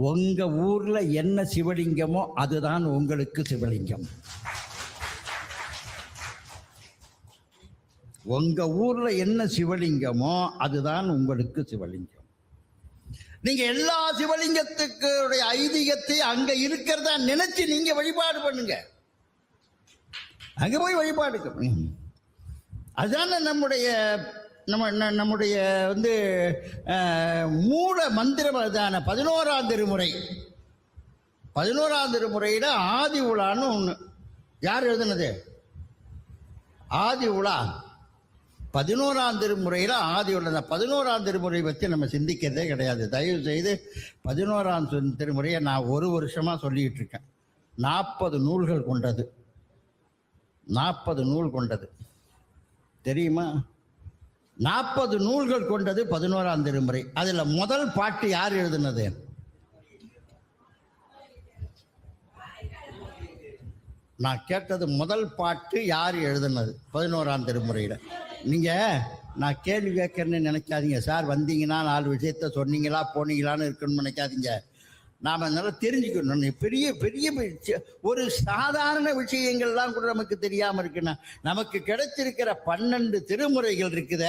உங்க ஊர்ல என்ன சிவலிங்கமோ அதுதான் உங்களுக்கு சிவலிங்கம். உங்க ஊர்ல என்ன சிவலிங்கமோ அதுதான் உங்களுக்கு சிவலிங்கம். நீங்க எல்லா சிவலிங்கத்துக்கு ஐதீகத்தை அங்க இருக்கிறதா நினைச்சு நீங்க வழிபாடு பண்ணுங்க. அங்க போய் வழிபாடு. அதுதானே நம்முடைய மூல மந்திரம். அதுதான 11ஆம் திருமுறை. 11ஆம் திருமுறையில் ஆதி உலான்னு ஒன்று. யார் எழுதுனது? ஆதி உலா. 11ஆம் திருமுறையில் ஆதி உலா. 11ஆம் திருமுறை பற்றி நம்ம சிந்திக்கிறதே கிடையாது. தயவு செய்து 11ஆம் திருமுறையை நான் 1 வருஷமாக சொல்லிக்கிட்டு இருக்கேன். 40 நூல்கள் கொண்டது. 40 நூல் கொண்டது தெரியுமா? 40 நூல்கள் கொண்டது 11ஆம் திருமுறை. அதுல முதல் பாட்டு யார் எழுதுனது? நான் கேட்டது முதல் பாட்டு யார் எழுதுனது 11ஆம் திருமுறையில. நீங்க நான் கேள்வி கேட்கறேன்னு நினைக்காதீங்க சார். வந்தீங்கன்னா 4 விஷயத்த சொன்னீங்களா போனீங்களான்னு இருக்குன்னு நினைக்காதீங்க. நாம் அதனால தெரிஞ்சுக்கணும். பெரிய பெரிய ஒரு சாதாரண விஷயங்கள்லாம் கூட நமக்கு தெரியாமல் இருக்குன்னா, நமக்கு கிடைச்சிருக்கிற 12 திருமுறைகள் இருக்குத,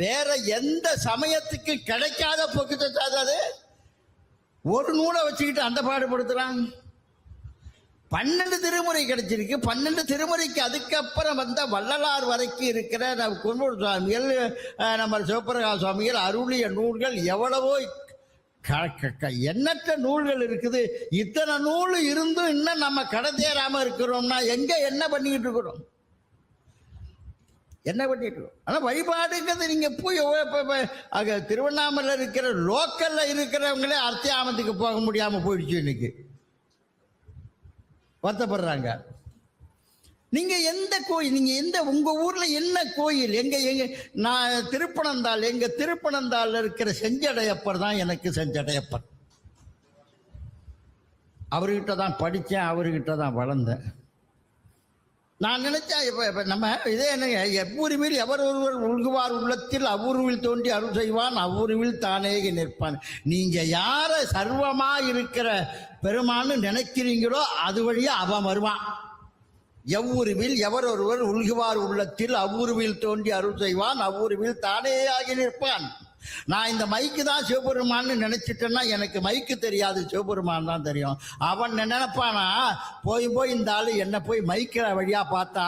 வேற எந்த சமயத்துக்கு கிடைக்காத பொக்கிஷம். ஒரு நூலை வச்சுக்கிட்டு அந்த பாடுபடுத்துறான். 12 திருமுறை கிடைச்சிருக்கு. 12 திருமுறைக்கு அதுக்கப்புறம் வந்த வள்ளலார் வரைக்கும் இருக்கிற நம்ம குருமூர் சுவாமிகள், நம்ம சிவபிரகாச சுவாமிகள் அருளிய நூல்கள் எவ்வளவோ எண்ணற்ற நூல்கள் இருக்குது. இத்தனை நூல் இருந்தும் இன்னும் நம்ம கடை தேராம இருக்கிறோம்னா எங்க என்ன பண்ணிக்கிட்டு இருக்கிறோம்? என்ன பண்ணிட்டு இருக்கோம்? ஆனா வழிபாடுங்கிறது நீங்க போய் அங்க திருவண்ணாமலை இருக்கிற லோக்கல்ல இருக்கிறவங்களே அர்த்தியாமத்துக்கு போக முடியாம போயிடுச்சு. இன்னைக்கு வருத்தப்படுறாங்க. நீங்க எந்த கோயில், நீங்க எந்த உங்க ஊர்ல என்ன கோயில்? எங்க நான் திருப்பனந்தாள், எங்க திருப்பனந்தாள் இருக்கிற செஞ்சடையப்பர் தான் எனக்கு செஞ்சடையப்பர். அவர்கிட்ட தான் படித்தேன், அவர்கிட்ட தான் வளர்ந்தேன். நான் நினைச்சா இப்ப நம்ம இதே என்னங்க, எவ்வுருவில் எவர் ஒருவர் உள்குவார் உள்ளத்தில் அவ்வுருவில் தோன்றி அருள் செய்வான் அவ்வுருவில் தானே நிற்பான். நீங்க யார சர்வமா இருக்கிற பெருமான்னு நினைக்கிறீங்களோ அது வழியா அவன் வருவான். எவ்வுருவில் எவர் ஒருவர் உள்குவார் உள்ளத்தில் அவ்வுருவில் தோன்றி அருள் செய்வான் அவ்வுருவில் தானே ஆகி நிற்பான். நான் இந்த மைக்கு தான் சிவபெருமான்னு நினைச்சிட்டேன்னா எனக்கு மைக்கு தெரியாது, சிவபெருமான் தான் தெரியும். அவன் நினைப்பானா, போய் இந்த ஆளு என்ன போய் மைக்கிற வழியா பார்த்தா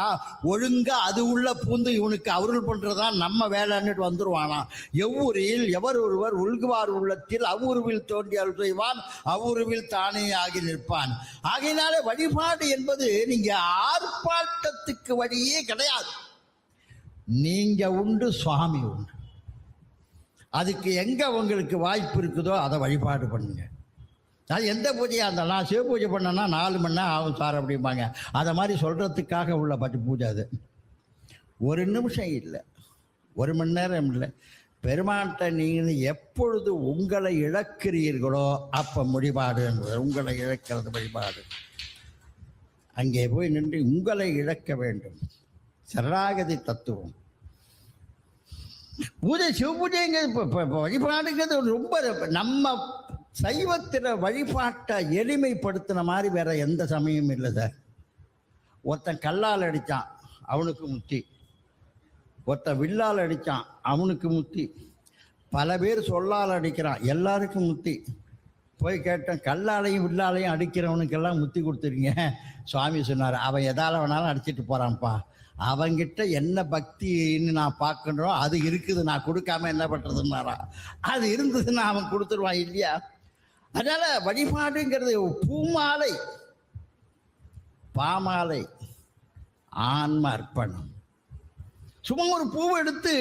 ஒழுங்கா அது உள்ள பூந்து இவனுக்கு அருள் பண்றதுதான் நம்ம வேலைன்னு வந்துருவானா. எவ்வூரில் எவர் ஒருவர் உள்குவார் உள்ளத்தில் அவ்வுருவில் தோன்றி அருள் செய்வான் அவ்வுருவில் தானே ஆகி நிற்பான். ஆகையினாலே வழிபாடு என்பது நீங்க ஆர்ப்பாட்டத்துக்கு வழியே கிடையாது. நீங்க உண்டு, சுவாமி உண்டு. அதுக்கு எங்கே உங்களுக்கு வாய்ப்பு இருக்குதோ அதை வழிபாடு பண்ணுங்க. அது எந்த பூஜையாக இருந்தாலும், நான் சிவ பூஜை பண்ணேன்னா 4 மணி நேரம் ஆகும் சார் அப்படிம்பாங்க. அதை மாதிரி சொல்கிறதுக்காக உள்ள பட்டு பூஜை. அது 1 நிமிஷம் இல்லை, 1 மணி நேரம் இல்லை. பெருமான்கிட்ட நீங்கள் எப்பொழுது உங்களை இழக்கிறீர்களோ அப்போ வழிபாடு என்பது. உங்களை இழக்கிறது வழிபாடு. அங்கே போய் நின்று உங்களை இழக்க வேண்டும். சரணாகதி தத்துவம். பூஜை சிவ பூஜைங்கிறது வழிபாடுங்கிறது ரொம்ப நம்ம சைவத்தில் வழிபாட்டை எளிமைப்படுத்தின மாதிரி வேற எந்த சமயமும் இல்லை சார். ஒருத்தன் கல்லால் அடித்தான் அவனுக்கு முத்தி, ஒருத்தன் வில்லால் அடித்தான் அவனுக்கு முத்தி, பல பேர் சொல்லால் அடிக்கிறான் எல்லாருக்கும் முத்தி. போய் கேட்டேன், கல்லாலையும் வில்லாலையும் அடிக்கிறவனுக்கெல்லாம் முத்தி கொடுத்துருங்க. சுவாமி சொன்னார், அவன் எதால வேணாலும் அடிச்சிட்டு போகிறான்ப்பா, அவங்கிட்ட என்ன பக்தின்னு நான் பார்க்கணும், அது இருக்குது, நான் கொடுக்காம என்ன பண்ணுறதுன்னாரா. அது இருந்ததுன்னா அவன் கொடுத்துருவான் இல்லையா. அதனால வழிபாடுங்கிறது பூமாலை பாமாலை ஆன்ம அர்ப்பணம். சும்மா ஒரு பூவை எடுத்து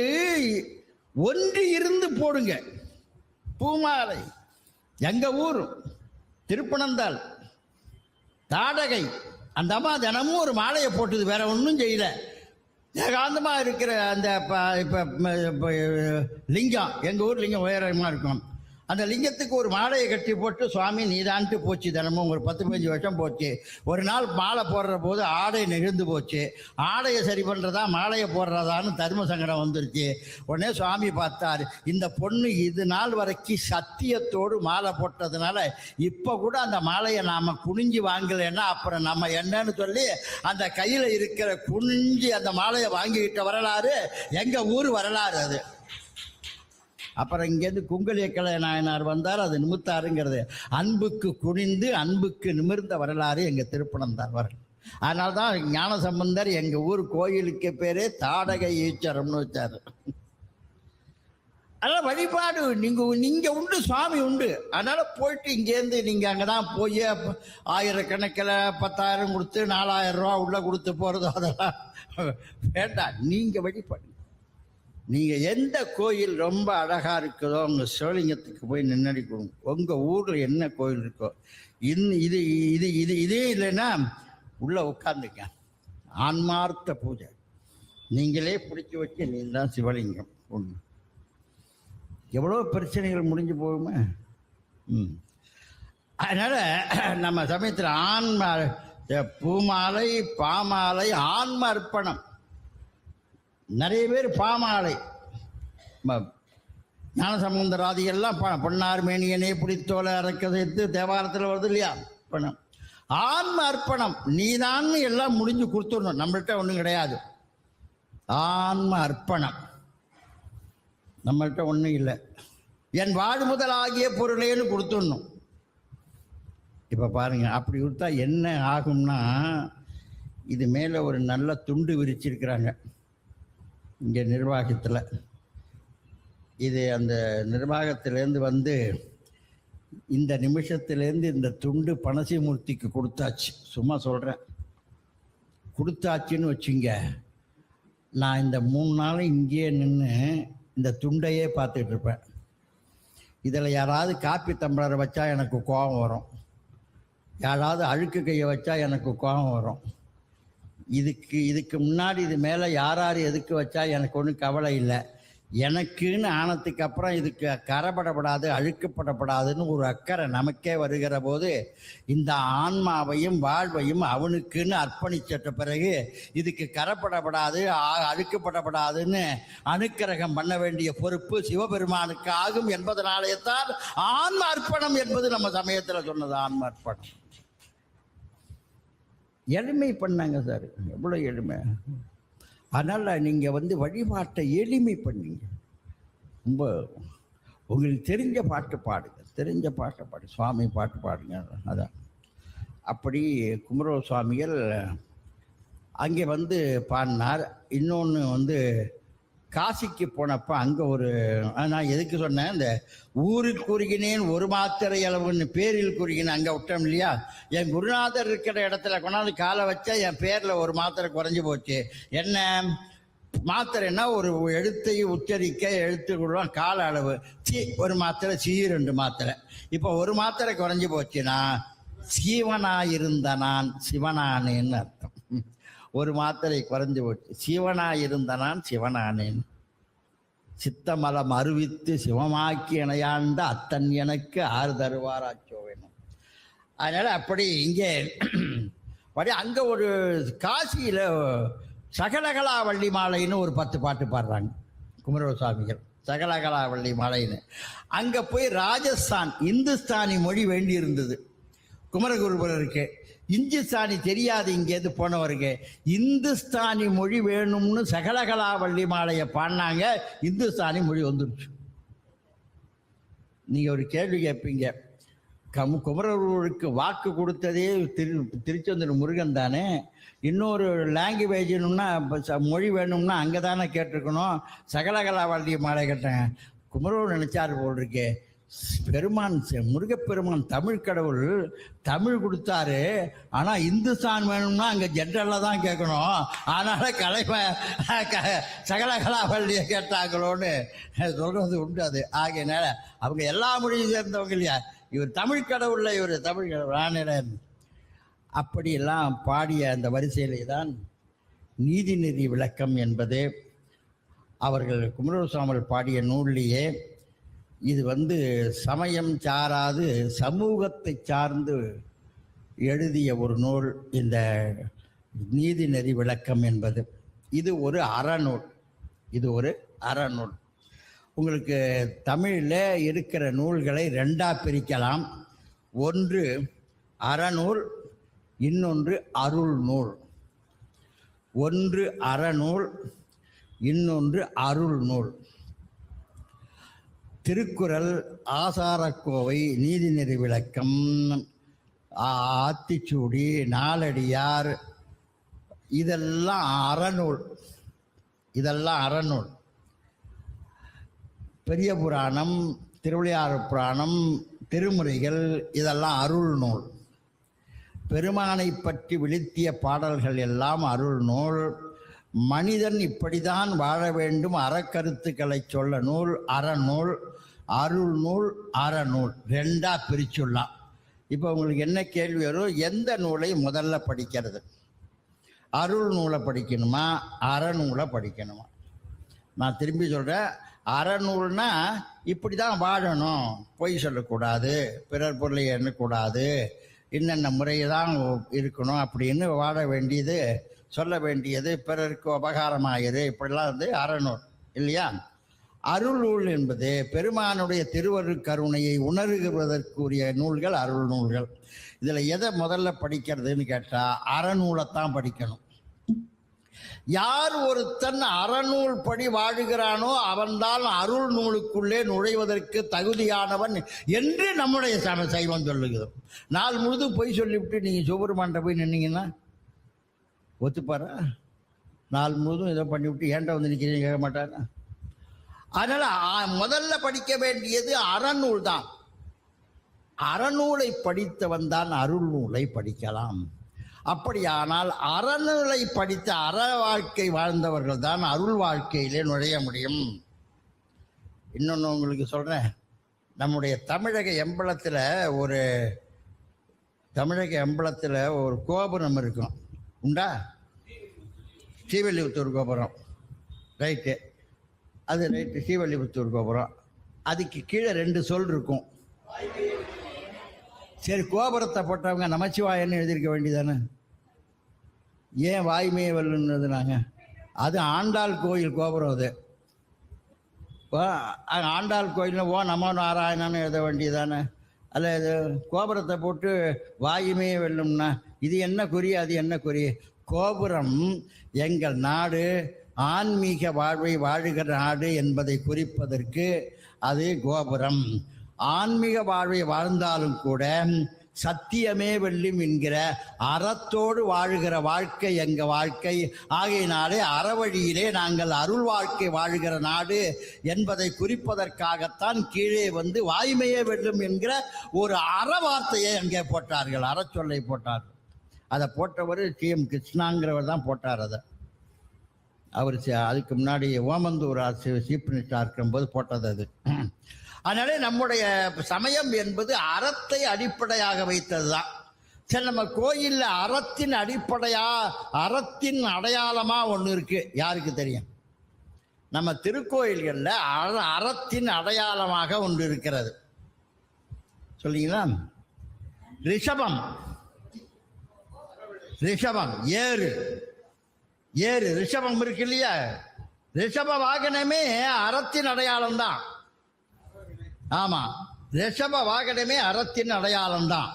ஒன்று இருந்து போடுங்க. பூமாலை எங்க ஊர் திருப்பனந்தாள் தாடகை, அந்த அம்மா தினமும் ஒரு மாலையை போட்டுது, வேற ஒன்றும் செய்யல. ஏகாந்தமாக இருக்கிற அந்த இப்போ லிங்கம், எங்கள் ஊர் லிங்கம் உயரமாக இருக்கும். அந்த லிங்கத்துக்கு ஒரு மாலையை கட்டி போட்டு, சுவாமி நீதான்ட்டு போச்சு. தினமும் ஒரு 10-15 வருஷம் போச்சு. ஒரு நாள் மாலை போடுற போது ஆடை நெகிழ்ந்து போச்சு. ஆடையை சரி பண்ணுறதா மாலையை போடுறதான்னு தர்ம சங்கடம் வந்துருச்சு. உடனே சுவாமி பார்த்தார், இந்த பொண்ணு இது நாள் வரைக்கும் சத்தியத்தோடு மாலை போட்டதுனால இப்போ கூட அந்த மாலையை நாம் குனிஞ்சு வாங்கலைன்னா அப்புறம் நம்ம என்னன்னு சொல்லி அந்த கையில் இருக்கிற குனிஞ்சு அந்த மாலையை வாங்கிக்கிட்ட வரலாறு எங்கள் ஊர் வரலாறு. அது அப்புறம் இங்கேருந்து குங்கலியக்கலை நாயனார் வந்தார், அது நிமித்தாருங்கிறது. அன்புக்கு குனிந்து அன்புக்கு நிமிர்ந்த வரலாறு எங்கள் திருப்பனந்தார் வரலாறு. அதனால தான் ஞானசம்பந்தர் எங்கள் ஊர் கோயிலுக்கு பேரே தாடகை ஈச்சரம்னு வச்சார். அதனால் வழிபாடு நீங்கள் உண்டு, சுவாமி உண்டு. அதனால் போயிட்டு இங்கேருந்து நீங்கள் அங்கே தான் போய் 1000கணக்கில் 10,000 கொடுத்து 4,000 ரூபா உள்ளே கொடுத்து போகிறது அதெல்லாம் வேண்டாம். நீங்கள் வழிபாடு. நீங்கள் எந்த கோயில் ரொம்ப அழகாக இருக்குதோ உங்கள் சிவலிங்கத்துக்கு போய் நின்னடி கொடுங்க. உங்கள் ஊரில் என்ன கோயில் இருக்கோ இது இது இது இதே இல்லைன்னா உள்ளே உட்காந்துங்க. ஆன்மார்த்த பூஜை நீங்களே பிடிச்சி வச்சு நீ தான் சிவலிங்கம் ஒன்று. எவ்வளோ பிரச்சனைகள் முடிஞ்சு போகுமே. அதனால் நம்ம சமயத்தில் ஆன்ம பூமாலை பாமாலை ஆன்ம அர்ப்பணம். நிறைய பேர் பாமாலை ஞானசம்பந்தராதிகள்லாம் பொன்னார் மேனியனே புடித்தோலை அறக்கதைத்து தேவாரத்தில் வருது இல்லையா பணம். ஆன்ம அர்ப்பணம் நீதான் எல்லாம் முடிஞ்சு கொடுத்துடணும், நம்மள்கிட்ட ஒன்றும் கிடையாது. ஆன்ம அர்ப்பணம் நம்மள்கிட்ட ஒன்றும் இல்லை. என் வாழ் முதல் ஆகிய பொருளேன்னு கொடுத்துடணும். இப்போ பாருங்க, அப்படி கொடுத்தா என்ன ஆகும்னா, இது மேலே ஒரு நல்ல துண்டு விரிச்சிருக்கிறாங்க இங்கே நிர்வாகத்தில். இது அந்த நிர்வாகத்திலேருந்து வந்து இந்த நிமிஷத்துலேருந்து இந்த துண்டு பனசிமூர்த்திக்கு கொடுத்தாச்சு. சும்மா சொல்கிறேன், கொடுத்தாச்சுன்னு வச்சுங்க. நான் இந்த 3 நாளும் இங்கேயே நின்று இந்த துண்டையே பார்த்துட்டு இருப்பேன். இதில் யாராவது காப்பி தம்பளரை வச்சா எனக்கு கோபம் வரும், யாராவது அழுக்கு கையை வச்சா எனக்கு கோபம் வரும். இதுக்கு முன்னாடி இது மேலே யார் எதுக்கு வச்சா எனக்கு ஒன்றும் கவலை இல்லை. எனக்குன்னு ஆனதுக்கு அப்புறம் இதுக்கு கரைபடப்படாது, அழுக்கப்படப்படாதுன்னு ஒரு அக்கறை நமக்கே வருகிற போது இந்த ஆன்மாவையும் வாழ்வையும் அவனுக்குன்னு அர்ப்பணிச்சிட்ட பிறகு இதுக்கு கரைப்படப்படாது, அழுக்கப்படப்படாதுன்னு அனுக்கிரகம் பண்ண வேண்டிய பொறுப்பு சிவபெருமானுக்கு ஆகும் என்பதனாலே தான் ஆன்ம அர்ப்பணம் என்பது நம்ம சமயத்தில் சொன்னது. ஆன்ம அர்ப்பணம் எளிமை பண்ணாங்க சார், எவ்வளோ எளிமை. அதனால் நீங்கள் வழிபாட்டை எளிமை பண்ணீங்க. ரொம்ப உங்களுக்கு தெரிஞ்ச பாட்டு பாடுங்க, தெரிஞ்ச பாட்டை பாடு, சுவாமி பாட்டு பாடுங்க. அதான் அப்படி குமர சுவாமிகள் அங்கே பாடினார். இன்னொன்று காசிக்கு போனப்போ அங்கே ஒரு, நான் எதுக்கு சொன்னேன், இந்த ஊருக்கு குறுகினேன் ஒரு மாத்திரை அளவுன்னு பேரில் குறுகினேன் அங்கே விட்டோம் இல்லையா. என் குருநாதர் இருக்கிற இடத்துல கொண்டாந்து காலை வச்சா என் பேரில் ஒரு மாத்திரை குறைஞ்சி போச்சு. என்ன மாத்திரைன்னா ஒரு எழுத்தை உச்சரிக்க எழுத்துக்குள்ள கால அளவு, ஒரு மாத்திரை, 2 மாத்திரை. இப்போ ஒரு மாத்திரை குறைஞ்சி போச்சுன்னா சீவனாயிருந்த நான் சிவனானேன்னு அர்த்தம். ஒரு மாத்திரை குறைஞ்சி போச்சு, சிவனாயிருந்த நான் சிவனானேன். சித்தமலம் அறிவித்து சிவமாக்கி இணையாண்ட அத்தன் எனக்கு ஆறு தருவாராச்சோ வேணும். அதனால் அப்படி இங்கே அங்கே ஒரு காசியில் சகலகலா வள்ளி மாலைன்னு ஒரு 10 பாட்டு பாடுறாங்க குமரசுவாமிகள். சகலகலா வள்ளி மாலைன்னு அங்கே போய் ராஜஸ்தான் இந்துஸ்தானி மொழி வேண்டி இருந்தது குமரகுருபரருக்கு. இந்துஸ்தானி தெரியாது இங்கேருந்து போனவருக்கு. இந்துஸ்தானி மொழி வேணும்னு சகலகலா வள்ளி மாலையை பாடினாங்க. இந்துஸ்தானி மொழி வந்துடுச்சு. நீங்கள் ஒரு கேள்வி கேட்பீங்க, குமரகுருவுக்கு வாக்கு கொடுத்ததே திருச்செந்தூர் முருகன் தானே, இன்னொரு லாங்குவேஜ்னும்னா மொழி வேணும்னா அங்கே தானே கேட்டிருக்கணும். சகலகலா வள்ளி மாலை கேட்டேன். குமரகுரு நினைச்சார் போல் இருக்கே, பெருமான் முருகப்பெருமான் தமிழ் கடவுள், தமிழ் கொடுத்தாரு, ஆனால் இந்துஸ்தான் வேணும்னா அங்கே ஜென்ரலாக தான் கேட்கணும். அதனால் சகலகலா வள்ளியை கேட்டாங்களோன்னு சொல்கிறது உண்டு. அது ஆகையினால அவங்க எல்லா மொழியும் சேர்ந்தவங்க இல்லையா. இவர் தமிழ் கடவுளில், இவர் தமிழ் கடவுள் ஆனிரன். அப்படியெல்லாம் பாடிய அந்த வரிசையிலே தான் நீதிநெறி விளக்கம் என்பது அவர்கள் குமரசுவாமிகள் பாடிய நூல்லையே. இது சமயம் சாராது சமூகத்தை சார்ந்து எழுதிய ஒரு நூல் இந்த நீதிநெறி விளக்கம் என்பது. இது ஒரு அறநூல், இது ஒரு அறநூல். உங்களுக்கு தமிழில் இருக்கிற நூல்களை 2ஆக பிரிக்கலாம். ஒன்று அறநூல், இன்னொன்று அருள் நூல். ஒன்று அறநூல், இன்னொன்று அருள் நூல். திருக்குறள், ஆசாரக்கோவை, நீதிநெறி விளக்கம், ஆத்திச்சூடி, நாலடியார், இதெல்லாம் அறநூல். இதெல்லாம் அறநூல். பெரிய புராணம், திருவிளையாறு புராணம், திருமுறைகள், இதெல்லாம் அருள் நூல். பெருமானை பற்றி விழுத்திய பாடல்கள் எல்லாம் அருள் நூல். மனிதன் இப்படிதான் வாழ வேண்டும் அறக்கருத்துக்களை சொல்ல நூல் அறநூல். அருள் நூல், அறநூல் 2ஆக பிரிச்சுடலாம். இப்போ உங்களுக்கு என்ன கேள்வி வரும், எந்த நூலை முதல்ல படிக்கிறது? அருள் நூலை படிக்கணுமா, அறநூலை படிக்கணுமா? நான் திரும்பி சொல்கிறேன், அறநூல்னா இப்படி தான் வாழணும், பொய் சொல்லக்கூடாது, பிறர் பொருளை எண்ணக்கூடாது, என்னென்ன முறையை தான் இருக்கணும் அப்படின்னு வாழ வேண்டியது, சொல்ல வேண்டியது, பிறருக்கு உபகாரமாகிறது, இப்படிலாம் அறநூல் இல்லையா. அருள் நூல் என்பது பெருமானுடைய திருவருட்கருணையை உணர்கிறதற்குரிய நூல்கள் அருள் நூல்கள். இதில் எதை முதல்ல படிக்கிறதுன்னு கேட்டால் அறநூலைத்தான் படிக்கணும். யார் ஒருத்தன் அறநூல் படி வாழுகிறானோ அவன்தான் அருள் நூலுக்குள்ளே நுழைவதற்கு தகுதியானவன் என்று நம்முடைய சைவம் சொல்லுகிறது. நாள் முழுதும் பொய் சொல்லிவிட்டு நீங்கள் சிவபெருமான்கிட்ட போய் நின்னீங்கன்னா ஒத்துப்பாரா? நாள் முழுதும் இதை பண்ணிவிட்டு ஏன்டா நிற்கிறீங்க கேட்க மாட்டாரா? அதனால் முதல்ல படிக்க வேண்டியது அறநூல் தான். அறநூலை படித்தவன் தான் அருள் நூலை படிக்கலாம். அப்படியானால் அறநூலை படித்த அற வாழ்க்கை வாழ்ந்தவர்கள் தான் அருள் வாழ்க்கையிலே நுழைய முடியும். இன்னொன்று உங்களுக்கு சொல்கிறேன், நம்முடைய தமிழக எம்பலத்தில் ஒரு கோபுரம் இருக்கும். உண்டா? ஸ்ரீவில்லிபுத்தூர் கோபுரம், ரைட்டு. அது ரைட்டு, ஸ்ரீவல்லிபுத்தூர் கோபுரம். அதுக்கு கீழே 2 சொல் இருக்கும். சரி, கோபுரத்தை போட்டவங்க நமச்சிவாயன்னு எழுதியிருக்க வேண்டியதானே? ஏன் வாய்மையை வல்லுன்னது? நாங்கள் அது ஆண்டாள் கோயில் கோபுரம். அது ஆண்டாள் கோயிலில் ஓ நமோ நாராயணன்னு எழுத வேண்டியதானே? அல்ல, இது கோபுரத்தை போட்டு வாயுமே வெல்லும்னா இது என்ன குறி, அது என்ன குறி? கோபுரம் எங்கள் நாடு ஆன்மீக வாழ்வை வாழுகிற நாடு என்பதை குறிப்பதற்கு அது கோபுரம். ஆன்மீக வாழ்வை வாழ்ந்தாலும் கூட சத்தியமே வெல்லும் என்கிற அறத்தோடு வாழுகிற வாழ்க்கை எங்கள் வாழ்க்கை. ஆகையினாலே அறவழியிலே நாங்கள் அருள் வாழ்க்கை வாழுகிற நாடு என்பதை குறிப்பதற்காகத்தான் கீழே வந்து வாய்மையே வெல்லும் என்கிற ஒரு அற வார்த்தையை அங்கே போட்டார்கள், அறச்சொல்லை போட்டார்கள். அதை போட்டவர் TM கிருஷ்ணாங்கிறவர் தான் போட்டார். அதை அவர் அதுக்கு முன்னாடி ஓமந்தூர் சீஃப் மினிஸ்டராக இருக்கும்போது போட்டது அது. அதனாலே நம்முடைய சமயம் என்பது அறத்தை அடிப்படையாக வைத்தது தான். சரி, நம்ம கோயிலில் அறத்தின் அறத்தின் அடையாளமாக ஒன்று இருக்கு. யாருக்கு தெரியும்? நம்ம திருக்கோயில்களில் அறத்தின் அடையாளமாக ஒன்று இருக்கிறது. சொல்லிங்களா? ரிஷபம். ஏறு ரிஷபம் இருக்கு இல்லையா? ரிஷப வாகனமே அறத்தின் அடையாளம் தான். ஆமா, ரிஷப வாகனமே அறத்தின் அடையாளம் தான்.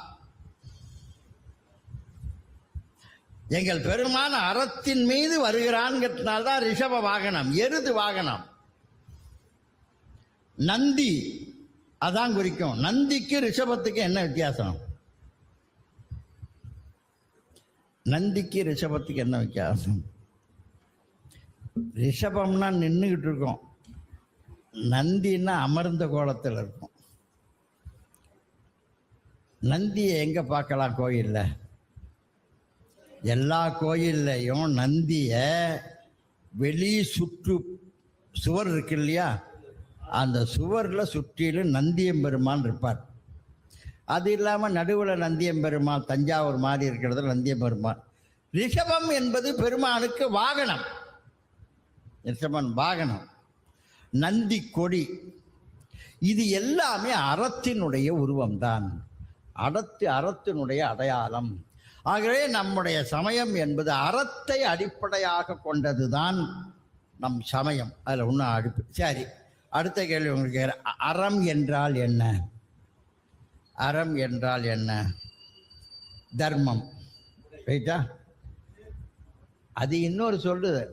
எங்கள் பெருமான் அறத்தின் மீது வருகிறான்கிறதுனால்தான் ரிஷப வாகனம். எருது வாகனம். நந்தி அதான் குறிக்கும். நந்திக்கு ரிஷபத்துக்கு என்ன வித்தியாசம்? நந்திக்கு ரிஷபத்துக்கு என்ன வித்தியாசம்? ரிஷபம்னா நின்றுகிட்டு இருக்கோம், நந்தின்னா அமர்ந்த கோலத்தில் இருக்கும். நந்தியை எங்கே பார்க்கலாம்? கோயிலில். எல்லா கோயில்லையும் நந்தியை வெளி சுவர் இருக்கு இல்லையா, அந்த சுவரில் சுற்றிலும் நந்தியம்பெருமான் இருப்பார். அது இல்லாமல் நடுவில் நந்தியம்பெருமான், தஞ்சாவூர் மாதிரி இருக்கிறது நந்தியம்பெருமான். ரிஷபம் என்பது பெருமானுக்கு வாகனம். ரிஷபன் வாகனம், நந்தி கொடி. இது எல்லாமே அறத்தினுடைய உருவம்தான், அறத்தினுடைய அடையாளம். ஆகவே நம்முடைய சமயம் என்பது அறத்தை அடிப்படையாக கொண்டதுதான் நம் சமயம். அதில் ஒன்றும் சரி, அடுத்த கேள்வி உங்களுக்கு. அறம் என்றால் என்ன? அறம் என்றால் என்ன? தர்மம், ரைட்டா? அது இன்னொரு சொல்லுது.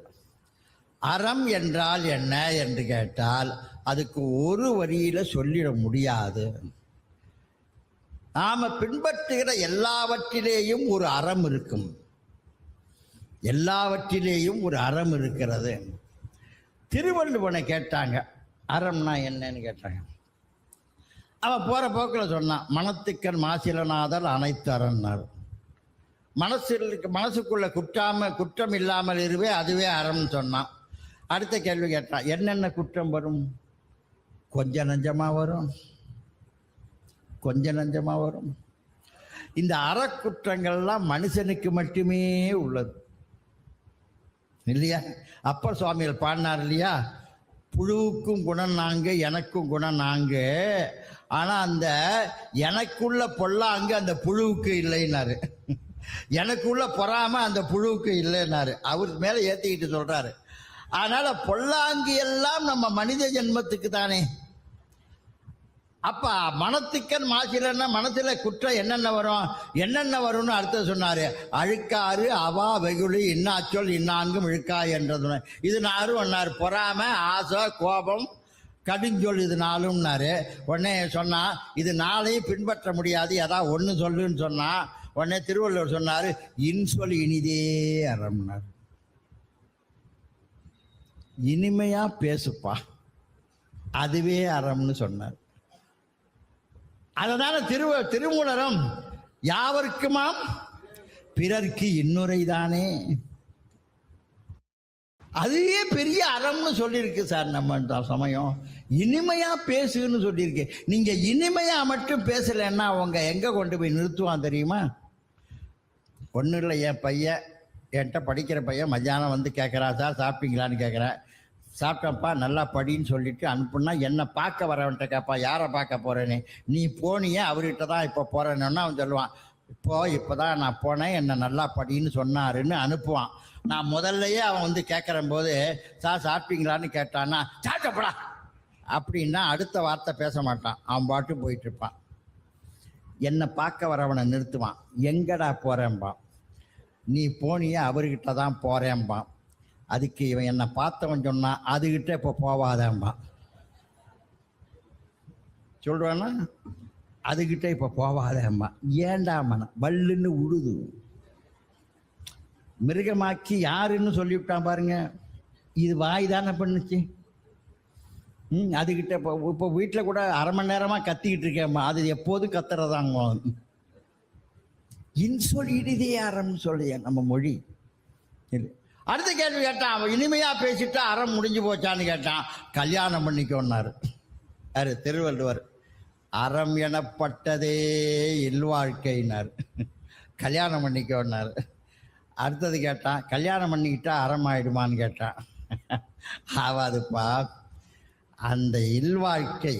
அறம் என்றால் என்ன என்று கேட்டால் அதுக்கு ஒரு வரியில சொல்லிட முடியாது. நாம பின்பற்றுகிற எல்லாவற்றிலேயும் ஒரு அறம் இருக்கும். எல்லாவற்றிலேயும் ஒரு அறம் இருக்கிறது. திருவள்ளுவனை கேட்டாங்க அறம்னா என்னன்னு கேட்டாங்க. அவன் போற போக்கில் சொன்னான், மனத்துக்கண் மாசிலனாதல் அனைத்து அறம்னார். மனசுக்குள்ள குற்றம் இல்லாமல் இருவே அதுவே அறம்னு சொன்னான். அடுத்த கேள்வி கேட்டான், என்னென்ன குற்றம் வரும்? கொஞ்சம் நஞ்சமா வரும். இந்த அறக்குற்றங்கள்லாம் மனுஷனுக்கு மட்டுமே உள்ளது இல்லையா? அப்பர் சுவாமிகள் பாடினார் இல்லையா, புழுவுக்கும் குணம் நான்கு, எனக்கும் குணம் நான்கு. ஆனா அந்த எனக்குள்ள பொல்லாங்கு அந்த புழுவுக்கு இல்லைன்னாரு. எனக்குள்ள பொறாம அந்த புழுவுக்கு இல்லைன்னாரு. அவர் மேல ஏத்திக்கிட்டு சொல்றாரு. அதனால பொல்லாங்கு எல்லாம் நம்ம மனித ஜென்மத்துக்கு தானே. அப்ப மனத்துக்கன் மாசிலன்னா மனசுல குற்றம் என்னென்ன வரும்னு அர்த்தம் சொன்னாரு. அழுக்காறு, அவா, வெகுளி, இன்னாச்சொல், இன்னான்கும் இழுக்காய் என்றது. இது நாரும் ஒன்னாரு. பொறாம, ஆசை, கோபம், கடுஞ்சொல், இது நாலும்னாரு. உடனே சொன்னா இது நாளையும் பின்பற்ற முடியாது, ஏதாவது ஒன்று சொல்லுன்னு சொன்னா உடனே திருவள்ளுவர் சொன்னாரு, இன்சொல் இனிதே அறம்னார். இனிமையா பேசுப்பா, அதுவே அறம்னு சொன்னார். அதனால திருமூலரும் யாவருக்குமாம் பிறர்க்கு இன்னுரைதானே, அதுவே பெரிய அறம்னு சொல்லியிருக்கு சார். நம்ம சமயம் இனிமையா பேசுன்னு சொல்லியிருக்கு. நீங்க இனிமையா மட்டும் பேசலைன்னா அவங்க எங்க கொண்டு போய் நிறுத்துவான் தெரியுமா? ஒன்றும் இல்லை, என் பையன் என்கிட்ட படிக்கிற பையன் மத்தியானம் வந்து கேட்குறான், சார் சாப்பிட்டீங்களான்னு கேட்குறேன். சாப்பிட்டப்பா நல்லா படின்னு சொல்லிட்டு அனுப்புனா என்னை பார்க்க வரவன்ட்ட கேட்பா யாரை பார்க்க போகிறேன்னு. நீ போனியே அவர்கிட்ட தான் இப்போ போகிறேன்னா அவன் சொல்லுவான் இப்போ தான் நான் போனேன் என்னை நல்லா படின்னு சொன்னாருன்னு அனுப்புவான். நான் முதல்லையே அவன் வந்து கேட்குற போது சாப்பிட்டீங்களான்னு கேட்டான்னா சாப்பிட்டப்படா அப்படின்னா அடுத்த வார்த்தை பேச மாட்டான், அவன் பாட்டு போயிட்டுருப்பான். என்னை பார்க்க வரவனை நிறுத்துவான், எங்கடா போகிறேன்பான். நீ போனியே அவர்கிட்ட தான் போகிறேன்பான். அதுக்கு இவன் என்னை பார்த்தவன் சொன்னான் அதுகிட்ட இப்போ போவாதேன்பான். சொல்கிறான்னா அதுகிட்ட இப்போ போவாதேம்மா. ஏண்டா மனம் வல்லுன்னு உழுது மிருகமாக்கி யாருன்னு சொல்லிவிட்டான் பாருங்க. இது வாய் தானே பண்ணுச்சு. அதுகிட்ட இப்போ வீட்டில் கூட அரை மணி நேரமாக கத்திக்கிட்டு இருக்கேம்மா, அது எப்போதும் கத்துறதாங்க. இன்சொல்லிடுதே அறம்னு சொல்லிய நம்ம மொழி. அடுத்த கேள்வி கேட்டான், அவன் இனிமையாக பேசிட்டா அறம் முடிஞ்சு போச்சான்னு கேட்டான். கல்யாணம் பண்ணிக்கோன்னாரு யாரு? திருவள்ளுவர். அறம் எனப்பட்டதே இல்வாழ்க்கைனார். கல்யாணம் பண்ணிக்கோன்னாரு. அடுத்தது கேட்டான், கல்யாணம் பண்ணிக்கிட்டா அறம் ஆயிடுமான்னு கேட்டான். ஆவாதுப்பா, அந்த இல்வாழ்க்கை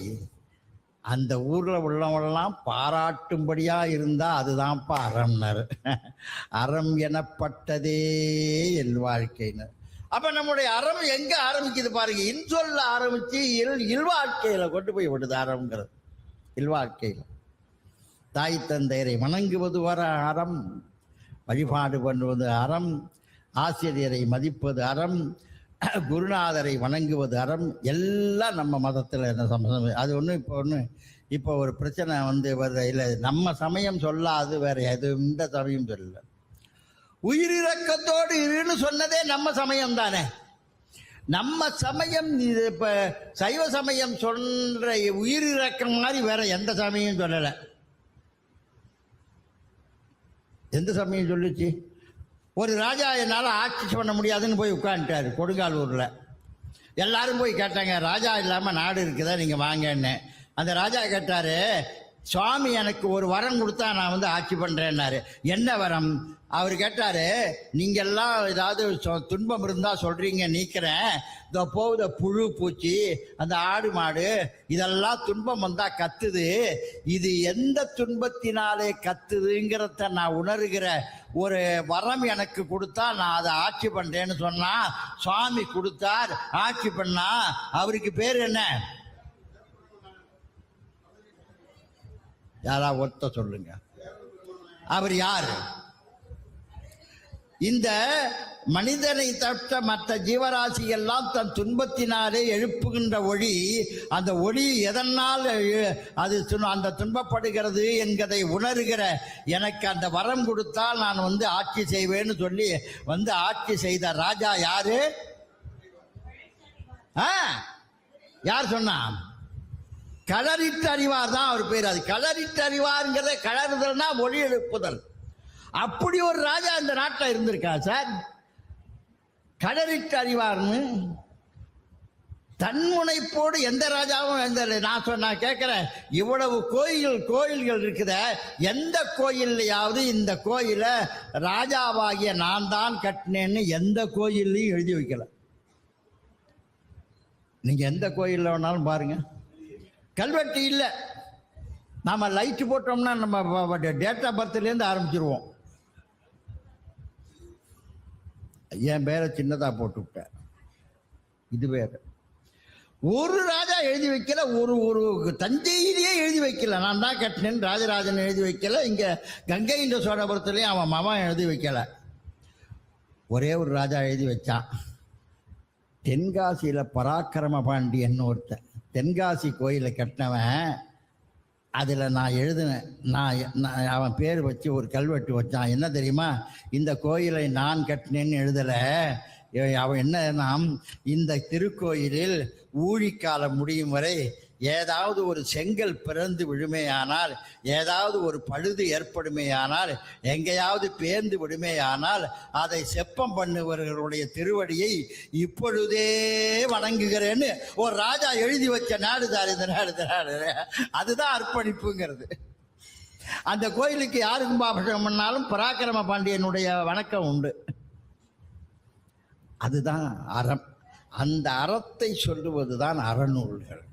அந்த ஊரில் உள்ளவெல்லாம் பாராட்டும்படியாக இருந்தால் அதுதான்ப்பா அறம்னாரு. அறம் எனப்பட்டதே இல்வாழ்க்கைனர். அப்போ நம்முடைய அறம் எங்கே ஆரம்பிக்குது பாருங்க, இன்சொல்ல ஆரம்பித்து இல்வாழ்க்கையில் கொண்டு போய் விடுது அறம்ங்கிறது. இல்வாழ்க்கையில் தாய் தந்தையரை வணங்குவது வர அறம், வழிபாடு பண்ணுவது அறம், ஆசிரியரை மதிப்பது அறம், குருநாதரை வணங்குவது அறம். எல்லாம் நம்ம மதத்தில் என்ன சம்பந்தம். அது இப்போ ஒரு பிரச்சனை வந்து இல்லை, நம்ம சமயம் சொல்லாது வேற எந்த சமயம் சொல்லல. உயிரிறக்கத்தோடு இருன்னு சொன்னதே நம்ம சமயம் தானே. நம்ம சமயம் இது இப்போ சைவ சமயம் சொல்ற உயிரிறக்கம் மாதிரி வேற எந்த சமயம் சொல்லலை. எந்த சமயம் சொல்லுச்சு? ஒரு ராஜா என்னால் ஆட்சி பண்ண முடியாதுன்னு போய் உட்காந்துட்டாரு கொடுங்காலூரில். எல்லாரும் போய் கேட்டாங்க, ராஜா இல்லாமல் நாடு இருக்குதா, நீங்கள் வாங்கன்னு. அந்த ராஜா கேட்டார், சுவாமி எனக்கு ஒரு வரம் கொடுத்தா நான் வந்து ஆட்சி பண்ணுறேன்னாரு. என்ன வரம்? அவர் கேட்டார், நீங்கள்லாம் ஏதாவது துன்பம் இருந்தால் சொல்கிறீங்க, நீக்கிறேன். இதோ போகுத புழு பூச்சி அந்த ஆடு மாடு இதெல்லாம் துன்பம் வந்தால் கத்துது, இது எந்த துன்பத்தினாலே கத்துதுங்கிறத நான் உணர்கிற ஒரு வரம் எனக்கு கொடுத்தா நான் அதை ஆட்சி பண்ணுறேன்னு சொன்னால் சுவாமி கொடுத்தார், ஆட்சி பண்ணா. அவருக்கு பேர் என்ன? யாரா ஒத்த சொல்லுங்க, அவர் யார்? இந்த மனிதனை தவிர மற்ற ஜீவராசி எல்லாம் தன் துன்பத்தினாலே எழுப்புகின்ற ஒளி, அந்த ஒளி எதனால் அது அந்த துன்பப்படுகிறது என்பதை உணர்கிற எனக்கு அந்த வரம் கொடுத்தால் நான் வந்து ஆட்சி செய்வேன்னு சொல்லி வந்து ஆட்சி செய்த ராஜா யாரு? யார் சொன்னா? களரிட்டு அறிவார் தான் அவர் பேர். அது களரிட்டு அறிவார்ங்கிறத, களறுதல்னா ஒளி எழுப்புதல். அப்படி ஒரு ராஜா இந்த நாட்டில் இருந்திருக்கா சார்? களரிட்டு அறிவார்னு தன்முனைப்போடு எந்த ராஜாவும் நான் கேட்கிறேன், இவ்வளவு கோயில்கள் இருக்குத, எந்த கோயில்லையாவது இந்த கோயிலை ராஜாவாகிய நான் தான் கட்டினேன்னு எந்த கோயில்லையும் எழுதி வைக்கல. நீங்க எந்த கோயிலில் வேணாலும் பாருங்க, கல்வெட்டு இல்லை. நாம லைட்டு போட்டோம்னா நம்ம டேட் ஆஃப் பர்த்லேருந்து ஆரம்பிச்சிருவோம். என் பேரை சின்னதாக போட்டு விட்டேன், இது வேற. ஒரு ராஜா எழுதி வைக்கல, ஒரு தஞ்சையிலேயே எழுதி வைக்கல நான் தான் கட்டினேன், ராஜராஜன் எழுதி வைக்கல, இங்கே கங்கை இந்த சோழபுரத்துலேயும் அவன் மகன் எழுதி வைக்கல. ஒரே ஒரு ராஜா எழுதி வச்சான், தென்காசியில் பராக்கிரம பாண்டியன் ஒருத்தன். தென்காசி கோயிலை கட்டினவன். அதில் நான் எழுதினேன், நான் அவன் பேர் வச்சு ஒரு கல்வெட்டு வச்சான். என்ன தெரியுமா? இந்த கோயிலை நான் கட்டினேன்னு எழுதலை. அவன் என்னன்னா, இந்த திருக்கோயிலில் ஊழிக்காலம் முடியும் வரை ஏதாவது ஒரு செங்கல் பிறந்து விழுமேயானால், ஏதாவது ஒரு பழுது ஏற்படுமேயானால், எங்கேயாவது பேர்ந்து விடுமேயானால் அதை செப்பம் பண்ணுவர்களுடைய திருவடியை இப்பொழுதே வணங்குகிறேன்னு ஒரு ராஜா எழுதி வச்ச நாடு தான் இந்த நாடு. அதுதான் அர்ப்பணிப்புங்கிறது. அந்த கோயிலுக்கு யாரு கும்பாபிஷேகம் பண்ணாலும் பராக்கிரம பாண்டியனுடைய வணக்கம் உண்டு. அதுதான் அறம். அந்த அறத்தை சொல்லுவது தான் அறநூல்கள்.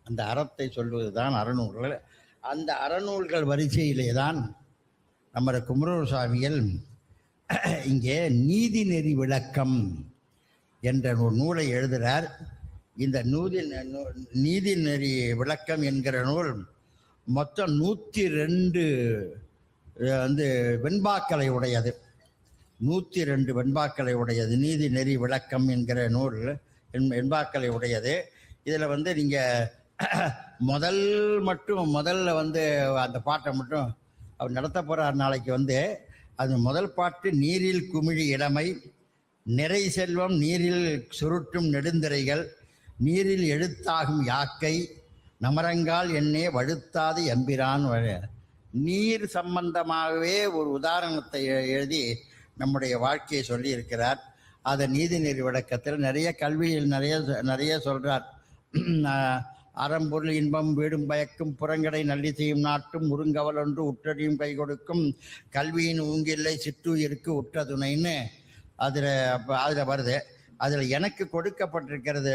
அந்த அறத்தை சொல்வது தான் அறநூல்கள். அந்த அறநூல்கள் வரிசையிலே தான் நம்ம குமரகுரு சுவாமிகள் இங்கே நீதிநெறி விளக்கம் என்ற ஒரு நூலை எழுதுகிறார். இந்த நீதிநெறி விளக்கம் என்கிற நூல் மொத்தம் 102 வெண்பாக்களை உடையது. 102 வெண்பாக்களை உடையது. நீதிநெறி விளக்கம் என்கிற நூல் வெண்பாக்களை உடையது. இதில் நீங்கள் முதல்ல அந்த பாட்டை மட்டும் அவர் நடத்த போகிறார் நாளைக்கு. அது முதல் பாட்டு, நீரில் குமிழி இளமை, நிறை செல்வம் நீரில் சுருட்டும் நெடுந்திரைகள், நீரில் எழுத்தாகும் யாக்கை, நமரங்கால் என்னே வழுத்தாது எம்பிரான். நீர் சம்பந்தமாகவே ஒரு உதாரணத்தை எழுதி நம்முடைய வாழ்க்கையை சொல்லி இருக்கிறார். அதை நீதிநெறி விளக்கத்தில் நிறைய கல்வியில் நிறைய சொல்கிறார். அறம்பொருள் இன்பம் வீடும் பயக்கும், புறங்கடை நல்லி செய்யும் நாட்டும், முருங்கவல் ஒன்று உற்றடியும் கை கொடுக்கும், கல்வியின் ஊங்கில்லை சிற்றுயிருக்கு உற்ற துணைன்னு அதில் வருது. அதில் எனக்கு கொடுக்கப்பட்டிருக்கிறது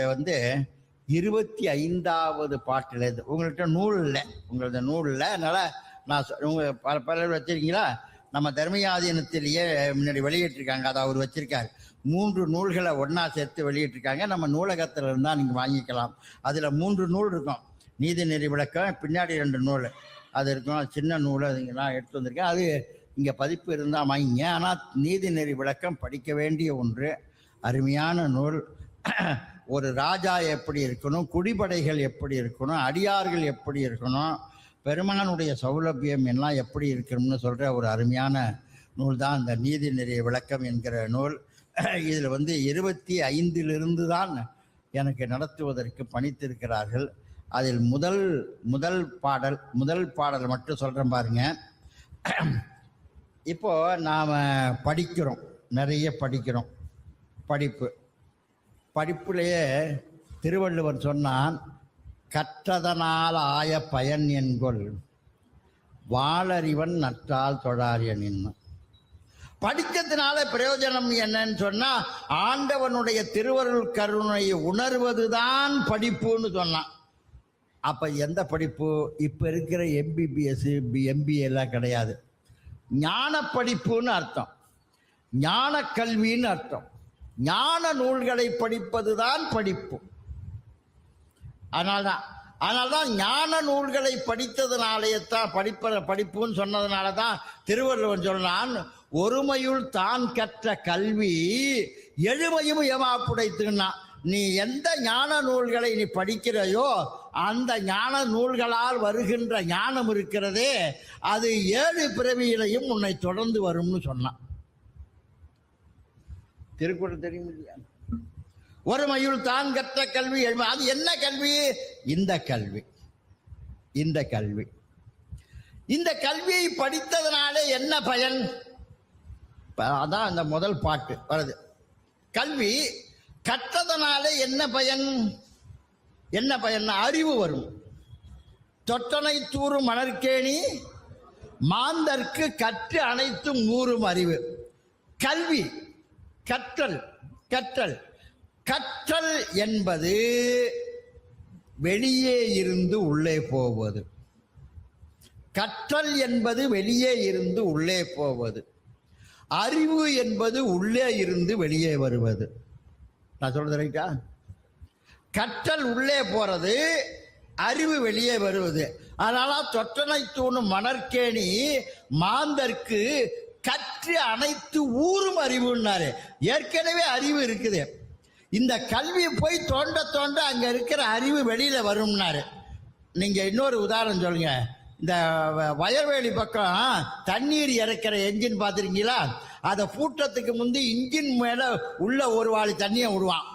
25வது பாட்டில். உங்கள்கிட்ட நூல் இல்லை, உங்களது நூல் இல்லை. அதனால் நான் உங்கள் பலர் வச்சுருக்கீங்களா? நம்ம தர்மயாதீனத்திலேயே முன்னாடி வெளியிட்டிருக்காங்க. அதை அவர் வச்சுருக்கார். 3 நூல்களை ஒன்றா சேர்த்து வெளியிட்டிருக்காங்க. நம்ம நூலகத்தில் இருந்தால் நீங்கள் வாங்கிக்கலாம். அதில் 3 நூல் இருக்கும். நீதிநெறி விளக்கம், பின்னாடி 2 நூல் அது இருக்கும். சின்ன நூல் அதுங்கெல்லாம் எடுத்து வந்திருக்கேன். அது இங்கே பதிப்பு இருந்தால் வாங்கிங்க. ஆனால் நீதிநெறி விளக்கம் படிக்க வேண்டிய ஒன்று. அருமையான நூல். ஒரு ராஜா எப்படி இருக்கணும், குடிபடைகள் எப்படி இருக்கணும், அடியார்கள் எப்படி இருக்கணும், பெருமானுடைய சௌலபியம் எல்லாம் எப்படி இருக்கணும்னு சொல்கிற ஒரு அருமையான நூல் தான் இந்த நீதிநெறி விளக்கம் என்கிற நூல். இதில் 25 தான் எனக்கு நடத்துவதற்கு பணித்திருக்கிறார்கள். அதில் முதல் பாடல் மட்டும் சொல்கிறேன் பாருங்க. இப்போது நாம் படிக்கிறோம், நிறைய படிக்கிறோம். படிப்புலேயே திருவள்ளுவர் சொன்னான், கற்றதனால் ஆய பயன் என்கொள், வாளறிவன் நற்றால் தொழாரியன். படிக்கிறதுனால பிரயோஜனம் என்னன்னு சொன்னால், ஆண்டவனுடைய திருவருள் கருணையை உணர்வதுதான் படிப்புன்னு சொன்னான். அப்போ எந்த படிப்பு? இப்போ இருக்கிற MBBS MBA எல்லாம் கிடையாது. ஞான படிப்புன்னு அர்த்தம், ஞான கல்வின்னு அர்த்தம். ஞான நூல்களை படிப்பது தான் படிப்பு. அதனால்தான் ஞான நூல்களை படித்ததுனாலேயத்தான் படிப்புன்னு சொன்னதுனால தான் திருவள்ளுவன் சொன்னான், ஒருமையுள் தான் கற்ற கல்வி எழுமையும் ஏமாப்புடைத்துன்னா. நீ எந்த ஞான நூல்களை நீ படிக்கிறையோ அந்த ஞான நூல்களால் வருகின்ற ஞானம் இருக்கிறதே, அது 7 பிறவியிலையும் உன்னை தொடர்ந்து வரும்னு சொன்னான். திருக்குறள் தெரியும் இல்லையா? ஒருமையுள் தான் கற்ற கல்வி. அது என்ன கல்வி? இந்த கல்வியை படித்ததுனாலே என்ன பயன்? அதான் அந்த முதல் பாட்டு வருது. கல்வி கற்றதனாலே என்ன பயன்? என்ன பயன்? அறிவு வரும். தொட்டனை தூறும் மணற்கேணி மாந்தர்க்கு கற்று அனைத்தும் ஊறும் அறிவு. கல்வி, கற்றல் என்பது வெளியே இருந்து உள்ளே போவது. கற்றல் என்பது வெளியே இருந்து உள்ளே போவது. அறிவு என்பது உள்ளே இருந்து வெளியே வருவது. நான் சொல்றது ரைட்டா? கற்றல் உள்ளே போறது, அறிவு வெளியே வருவது. அதனால தொட்டனை தூணும் மணற்கேணி மாந்தர்க்கு கற்று அனைத்து ஊரும் அறிவுன்னாரு. ஏற்கனவே அறிவு இருக்குது. இந்த கல்வி போய் தோண்ட தோண்ட அங்க இருக்கிற அறிவு வெளியில வரும்னாரு. நீங்க இன்னொரு உதாரணம் சொல்லுங்க. இந்த வயல்வெளி பக்கம் தண்ணீர் இறக்கிற என்ஜின் பார்த்துருக்கீங்களா? அதை பூட்டத்துக்கு முந்தி இன்ஜின் மேல உள்ள ஒரு வாளி தண்ணியை விடுவான்.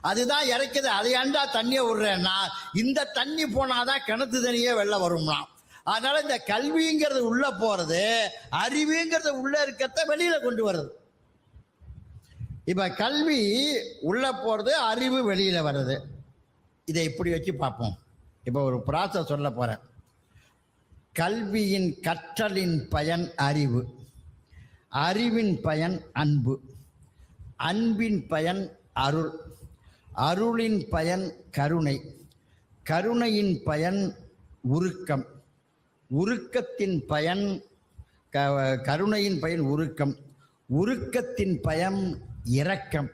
அதுதான் இறக்குது. அதை ஏண்டா தண்ணியை விடுறேன்னா, இந்த தண்ணி போனாதான் கிணத்து தண்ணியே வெளில வரும்னா. அதனால இந்த கல்விங்கிறது உள்ள போறது, அறிவுங்கிறது உள்ள இருக்கிறத வெளியில கொண்டு வருது. இப்ப கல்வி உள்ள போறது, அறிவு வெளியில வருது. இதை இப்படி வச்சு பார்ப்போம். இப்ப ஒரு ப்ராசஸ் சொல்ல போறேன். கல்வியின் கற்றலின் பயன் அறிவு, அறிவின் பயன் அன்பு, அன்பின் பயன் அருள், அருளின் பயன் கருணை, கருணையின் பயன் உருக்கம், உருக்கத்தின் பயன் கருணையின் பயன் உருக்கம், உருக்கத்தின் பயன் இரக்கம்,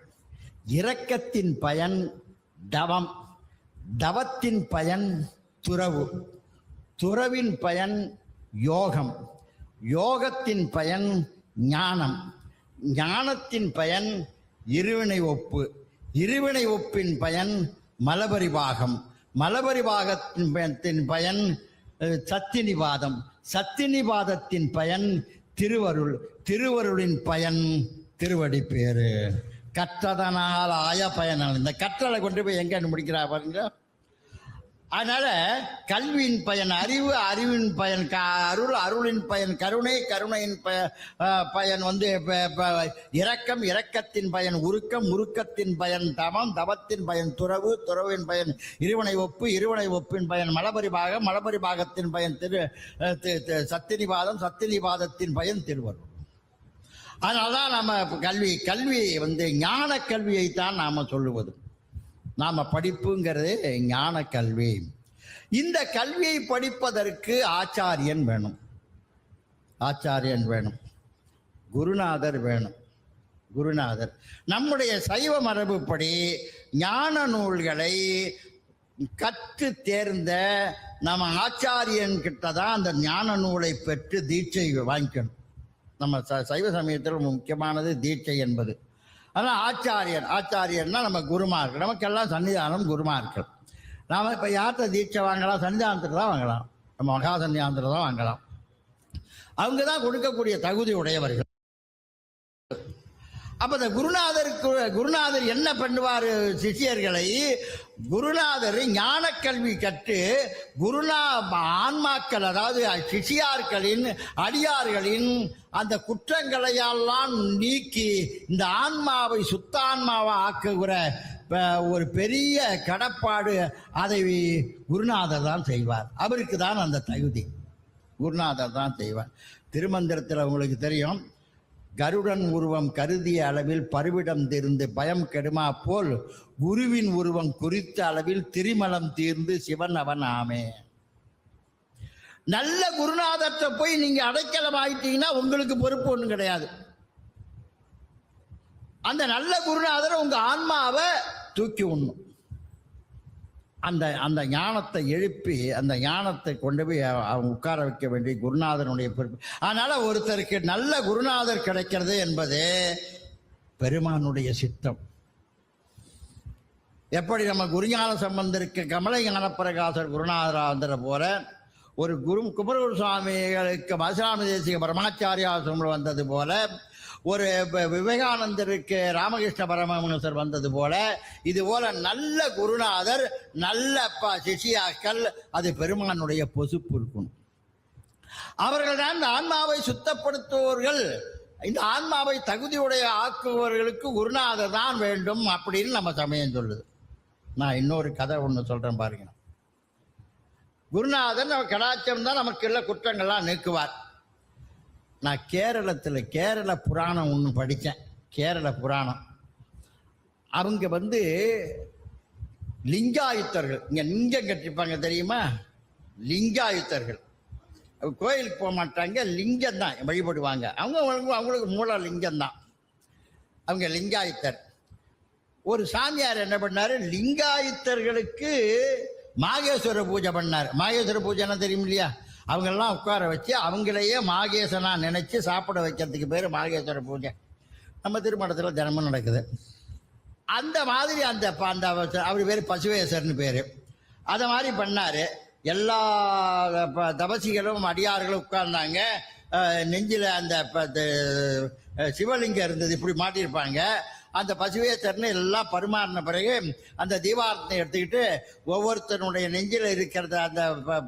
இரக்கத்தின் பயன் தவம், தவத்தின் பயன் துறவு, துறவின் பயன் யோகம், யோகத்தின் பயன் ஞானம், ஞானத்தின் பயன் இருவினை ஒப்பு, இருவினை ஒப்பின் பயன் மலபரிபாகம், மலபரிபாகத்தின் பயன் சத்தினிவாதம், சத்தினிவாதத்தின் பயன் திருவருள், திருவருளின் பயன் திருவடி பேரு. கற்றதனால் ஆய பயனால், இந்த கற்றலை கொண்டு போய் எங்க முடிக்கிறா பாருங்க. அதனால கல்வியின் பயன் அறிவு, அறிவின் பயன் அருள், அருளின் பயன் கருணை, கருணையின் பயன் இரக்கம், இரக்கத்தின் பயன் உருக்கம், உருக்கத்தின் பயன் தவம், தவத்தின் பயன் துறவு, துறவின் பயன் இருவினை ஒப்பு, இருவினை ஒப்பின் பயன் மலபரிபாகம், மலபரிபாகத்தின் பயன் சத்தினிவாதம், சத்தினிவாதத்தின் பயன் திருவருள். அதனால்தான் நம்ம கல்வி ஞான கல்வியைத்தான் நாம சொல்லுவது. நாம படிப்புங்கிறது ஞான கல்வி. இந்த கல்வியை படிப்பதற்கு ஆச்சாரியன் வேணும், ஆச்சாரியன் வேணும், குருநாதர் வேணும். குருநாதர் நம்முடைய சைவ மரபுப்படி ஞான நூல்களை கற்று தேர்ந்த நம்ம ஆச்சாரியன் கிட்ட தான் அந்த ஞான நூலை பெற்று தீட்சை வாங்கிக்கணும். நம்ம சைவ சமயத்தில் முக்கியமானது தீட்சை என்பது. ஆனால் ஆச்சாரியன்னா நம்ம குருமார்கள், நமக்கெல்லாம் சன்னிதானம் குருமார்கள். நாம் இப்போ யார்கிட்ட தீட்சை வாங்கலாம்? சன்னிதானத்தில் தான் வாங்கலாம், நம்ம மகா சன்னிதானத்தில் தான் வாங்கலாம். அவங்க தான் கொடுக்கக்கூடிய தகுதி உடையவர்கள். அப்போ இந்த குருநாதர் என்ன பண்ணுவார்? சிஷியர்களை குருநாதர் ஞான கல்வி கற்று ஆன்மாக்கள், அதாவது சிஷியார்களின் அடியார்களின் அந்த குற்றங்களையெல்லாம் நீக்கி இந்த ஆன்மாவை சுத்தான்மாவை ஆக்குகிற ஒரு பெரிய கடப்பாடு அதை குருநாதர் தான் செய்வார். அவருக்கு தான் அந்த தகுதி, குருநாதர் தான் செய்வார். திருமந்திரத்தில் உங்களுக்கு தெரியும், கருடன் உருவம் கருதிய அளவில் பருவிடம் தீர்ந்து பயம் கெடுமா போல் குருவின் உருவம் குறித்த அளவில் திரிமலம் தீர்ந்து சிவன் அவன் ஆமே. நல்ல குருநாதத்தை போய் நீங்க அடைக்கலம் ஆயிட்டீங்கன்னா உங்களுக்கு பொறுப்பு ஒன்றும் கிடையாது. அந்த நல்ல குருநாதரை உங்க ஆன்மாவை தூக்கி உண்ணும். அந்த ஞானத்தை எழுப்பி அந்த ஞானத்தை கொண்டு போய் அவங்க உட்கார வைக்க வேண்டிய குருநாதனுடைய பொறுப்பு. அதனால ஒருத்தருக்கு நல்ல குருநாதர் கிடைக்கிறது என்பது பெருமானுடைய சித்தம். எப்படி நம்ம குருஞான சம்பந்தருக்கு கமல ஞானப்பிரகாசர் குருநாதராக போல ஒரு குமரகுரு சுவாமிகளுக்கு மதுராம தேசிக பரமாச்சாரியாசிரமம் வந்தது போல, ஒரு விவேகானந்தருக்கு ராமகிருஷ்ண பரமஹம்சர் வந்தது போல, இது போல நல்ல குருநாதர், நல்ல சிஷியாக்கள், அது பெருமானுடைய பொசுப்பு இருக்கணும். அவர்கள் தான் இந்த ஆன்மாவை சுத்தப்படுத்துவர்கள், இந்த ஆன்மாவை தகுதியுடைய ஆக்குபவர்களுக்கு குருநாதர் தான் வேண்டும் அப்படின்னு நம்ம சமயம் சொல்லுது. நான் இன்னொரு கதை ஒன்று சொல்றேன் பாருங்க. குருநாதர் நம்ம கடாட்சம் தான் நமக்கு உள்ள குற்றங்கள்லாம் நீக்குவார். நான் கேரள புராணம் ஒன்று படித்தேன். கேரள புராணம், அவங்க லிங்காயுத்தர்கள், இங்கே லிங்கம் கட்டிருப்பாங்க தெரியுமா? லிங்காயுத்தர்கள் கோயிலுக்கு போக மாட்டாங்க, லிங்கம் தான் வழிபடுவாங்க. அவங்களுக்கு மூல லிங்கம் தான். அவங்க லிங்காயுத்தர். ஒரு சாமியார் என்ன பண்ணாரு, லிங்காயுத்தர்களுக்கு மாகேஸ்வர பூஜை பண்ணார். மாகேஸ்வர பூஜைன்னா தெரியும் இல்லையா? அவங்கெல்லாம் உட்கார வச்சு அவங்களையே மாகேசனா நினைச்சு சாப்பிட வைக்கிறதுக்கு பேர் மாகேஸ்வர பூஜை. நம்ம திருமணத்தில் தினமும் நடக்குது. அந்த மாதிரி அந்த அவர் பேர் பசுவேசர்னு பேர். அதை மாதிரி பண்ணாரு. எல்லா தபசிகளும் அடியார்களும் உட்கார்ந்தாங்க. நெஞ்சில் அந்த சிவலிங்கம் இருந்தது, இப்படி மாட்டியிருப்பாங்க. அந்த பசுவேசர்னு எல்லாம் பரிமாறின பிறகு அந்த தீபாரத்தை எடுத்துக்கிட்டு ஒவ்வொருத்தனுடைய நெஞ்சில் இருக்கிறத அந்த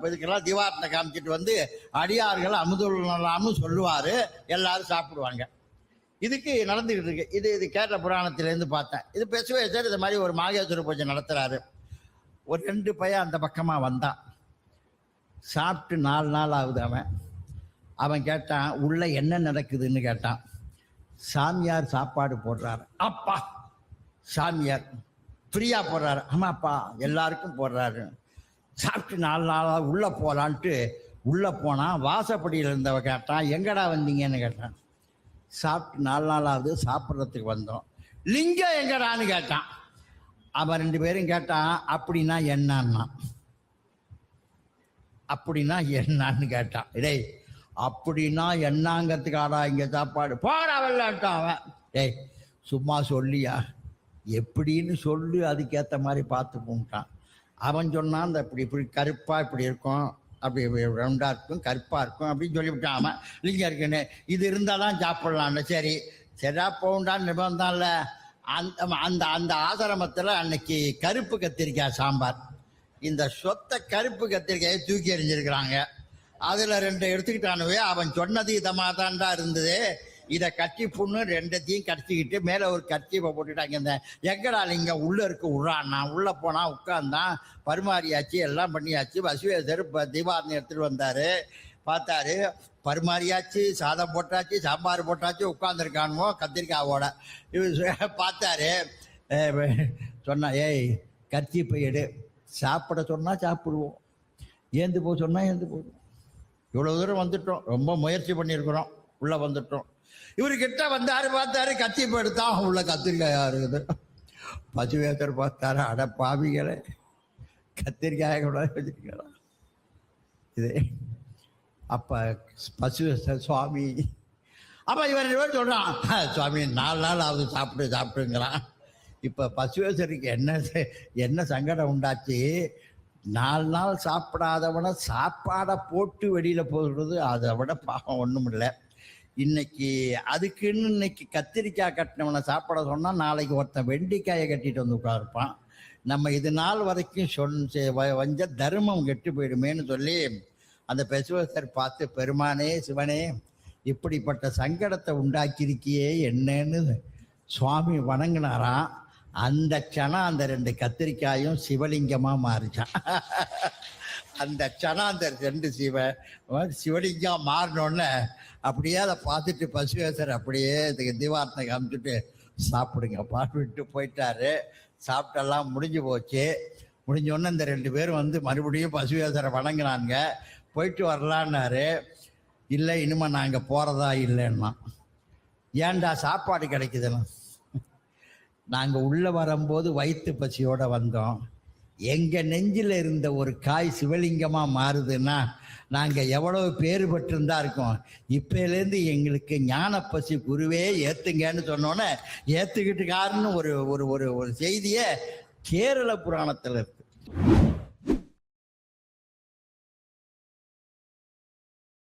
இதுக்கெல்லாம் தீபாரத்தை காமிச்சிட்டு அடியார்கள் அமுதுல்லாமும் சொல்லுவார், எல்லாரும் சாப்பிடுவாங்க. இதுக்கு நடந்துக்கிட்டு இருக்கு. இது கேரள புராணத்திலேருந்து பார்த்தேன். இது பசுவேசர் இது மாதிரி ஒரு மாகேஸ்வர பூஜை நடத்துகிறாரு. ஒரு 2 பையன் அந்த பக்கமாக வந்தான். சாப்பிட்டு 4 நாள் ஆகுது. அவன் கேட்டான், உள்ள என்ன நடக்குதுன்னு கேட்டான். சாமியார் சாப்பாடு போடுறாரு. அப்பா, சாமியார் ஃப்ரீயாக போடுறாரு. ஆமாப்பா எல்லாருக்கும் போடுறாரு. சாப்பிட்டு 4 நாளாக உள்ளே போகலான்ட்டு உள்ளே போனான். வாசப்படியில் இருந்தவ கேட்டான், எங்கடா வந்தீங்கன்னு கேட்டான். சாப்பிட்டு 4 நாளாவது சாப்பிட்றதுக்கு வந்தோம். லிங்கம் எங்கடான்னு கேட்டான். அவன் 2 பேரும் கேட்டான், அப்படின்னா என்னன்னா அப்படின்னா என்னன்னு கேட்டான். டேய் அப்படின்னா என்னங்கிறதுக்காடா இங்கே சாப்பாடு போடா வெள்ளாட்டான் அவன். டேய் சும்மா சொல்லியா, எப்படின்னு சொல்லு, அதுக்கேற்ற மாதிரி பார்த்து போட்டான். அவன் சொன்னான், இந்த இப்படி கருப்பாக இப்படி இருக்கும், அப்படி ரவுண்டாக இருக்கும், கருப்பாக இருக்கும் அப்படின்னு சொல்லிவிட்டான். அவன் லிங்கம் இருக்குன்னு இது இருந்தால் தான் சாப்பிட்லான்னு. சரி சரியா போண்டான்னு நிபந்தான்ல. அந்த அந்த ஆசிரமத்தில் அன்னைக்கு கருப்பு கத்திரிக்காய் சாம்பார். இந்த சொத்தை கருப்பு கத்திரிக்காயை தூக்கி எறிஞ்சிருக்கிறாங்க. அதில் 2 எடுத்துக்கிட்டானுவே. அவன் சொன்னது இதமாக தான்டா இருந்தது. இதை கட்சி புண்ணு 2த்தையும் கடிச்சிக்கிட்டு மேலே ஒரு கட்சியை போட்டுட்டாங்க. இந்த எங்கடா லிங்கம் உள்ளே இருக்கு விட்றான்னா. உள்ளே போனால் உட்காந்தான், பரிமாறியாச்சு, எல்லாம் பண்ணியாச்சு. வசுவேசர் தீபாவளி எடுத்துகிட்டு வந்தார். பார்த்தாரு, பரிமாறியாச்சு, சாதம் போட்டாச்சு, சாம்பார் போட்டாச்சு, உட்காந்துருக்கானுவோ கத்திரிக்காவோட. இவர் பார்த்தாரு, சொன்னா, ஏய் கட்சி போயிடு, சாப்பிட சொன்னால் சாப்பிடுவோம், ஏந்து போக சொன்னால் ஏந்து போடுவோம். இவ்வளோ தூரம் வந்துட்டோம், ரொம்ப முயற்சி பண்ணியிருக்கிறோம், உள்ளே வந்துட்டோம். இவர்கிட்ட வந்தாரு, பார்த்தாரு, கத்தி எடுத்தான், உள்ள கத்திரிக்காயா இருக்குது. பசுவேசர் பார்த்தாரு, அட பாவிகளை, கத்திரிக்காய கூட வச்சிருக்கலாம் இது. அப்போ பசுவேசர் சுவாமி, அப்போ இவன் சொல்கிறான், சுவாமி 4 நாள் ஆகுது சாப்பிடுங்கிறான். இப்போ பசுவேசருக்கு என்ன சங்கடம் உண்டாச்சு? 4 நாள் சாப்பிடாதவனை சாப்பாடை போட்டு வெளியில் போடுறது, அதை விட பாவம் ஒன்றும் இல்லை. இன்னைக்கு கத்திரிக்காய் கட்டினவனை சாப்பிட சொன்னால் நாளைக்கு ஒருத்தன் வெண்டிக்காயை கட்டிட்டு வந்து உட்காருப்பான். நம்ம இது நாள் வரைக்கும் வஞ்ச தர்மம் கெட்டு போயிடுமேன்னு சொல்லி அந்த பசுவேசர் பார்த்து, பெருமானே சிவனே, இப்படிப்பட்ட சங்கடத்தை உண்டாக்கியிருக்கியே என்னன்னு சுவாமி வணங்கினாராம். அந்த க்ஷணம் அந்த 2 கத்திரிக்காயும் சிவலிங்கமாக மாறிச்சான். அந்த க்ஷணம் அந்த 2 சிவலிங்கம் மாறினோடனே அப்படியே அதை பார்த்துட்டு பசுவேசர் அப்படியே தீபாரத்தை காமிச்சுட்டு சாப்பிடுங்க பாட்டு போயிட்டாரு. சாப்பிட்டெல்லாம் முடிஞ்சு போச்சு. முடிஞ்சோடனே இந்த 2 பேரும் வந்து மறுபடியும் பசுவேசரை வணங்கினாங்க. போயிட்டு வரலான்னாரு. இல்லை இனிமே நாங்கள் போகிறதா இல்லைன்னா. ஏன்டா சாப்பாடு கிடைக்குதுன்னா, நாங்கள் உள்ளே வரும்போது வயிற்று பசியோடு வந்தோம். எங்கள் நெஞ்சில் இருந்த ஒரு காய் சிவலிங்கமாக மாறுதுன்னா நாங்கள் எவ்வளவு பேர் பெற்றிருந்தா இருக்கோம். இப்போலேருந்து எங்களுக்கு ஞான பசி குருவே ஏற்றுங்கன்னு சொன்னோன்னே ஏற்றுக்கிட்டுக்காருன்னு ஒரு ஒரு ஒரு செய்தியை கேரள புராணத்தில் இருக்கு.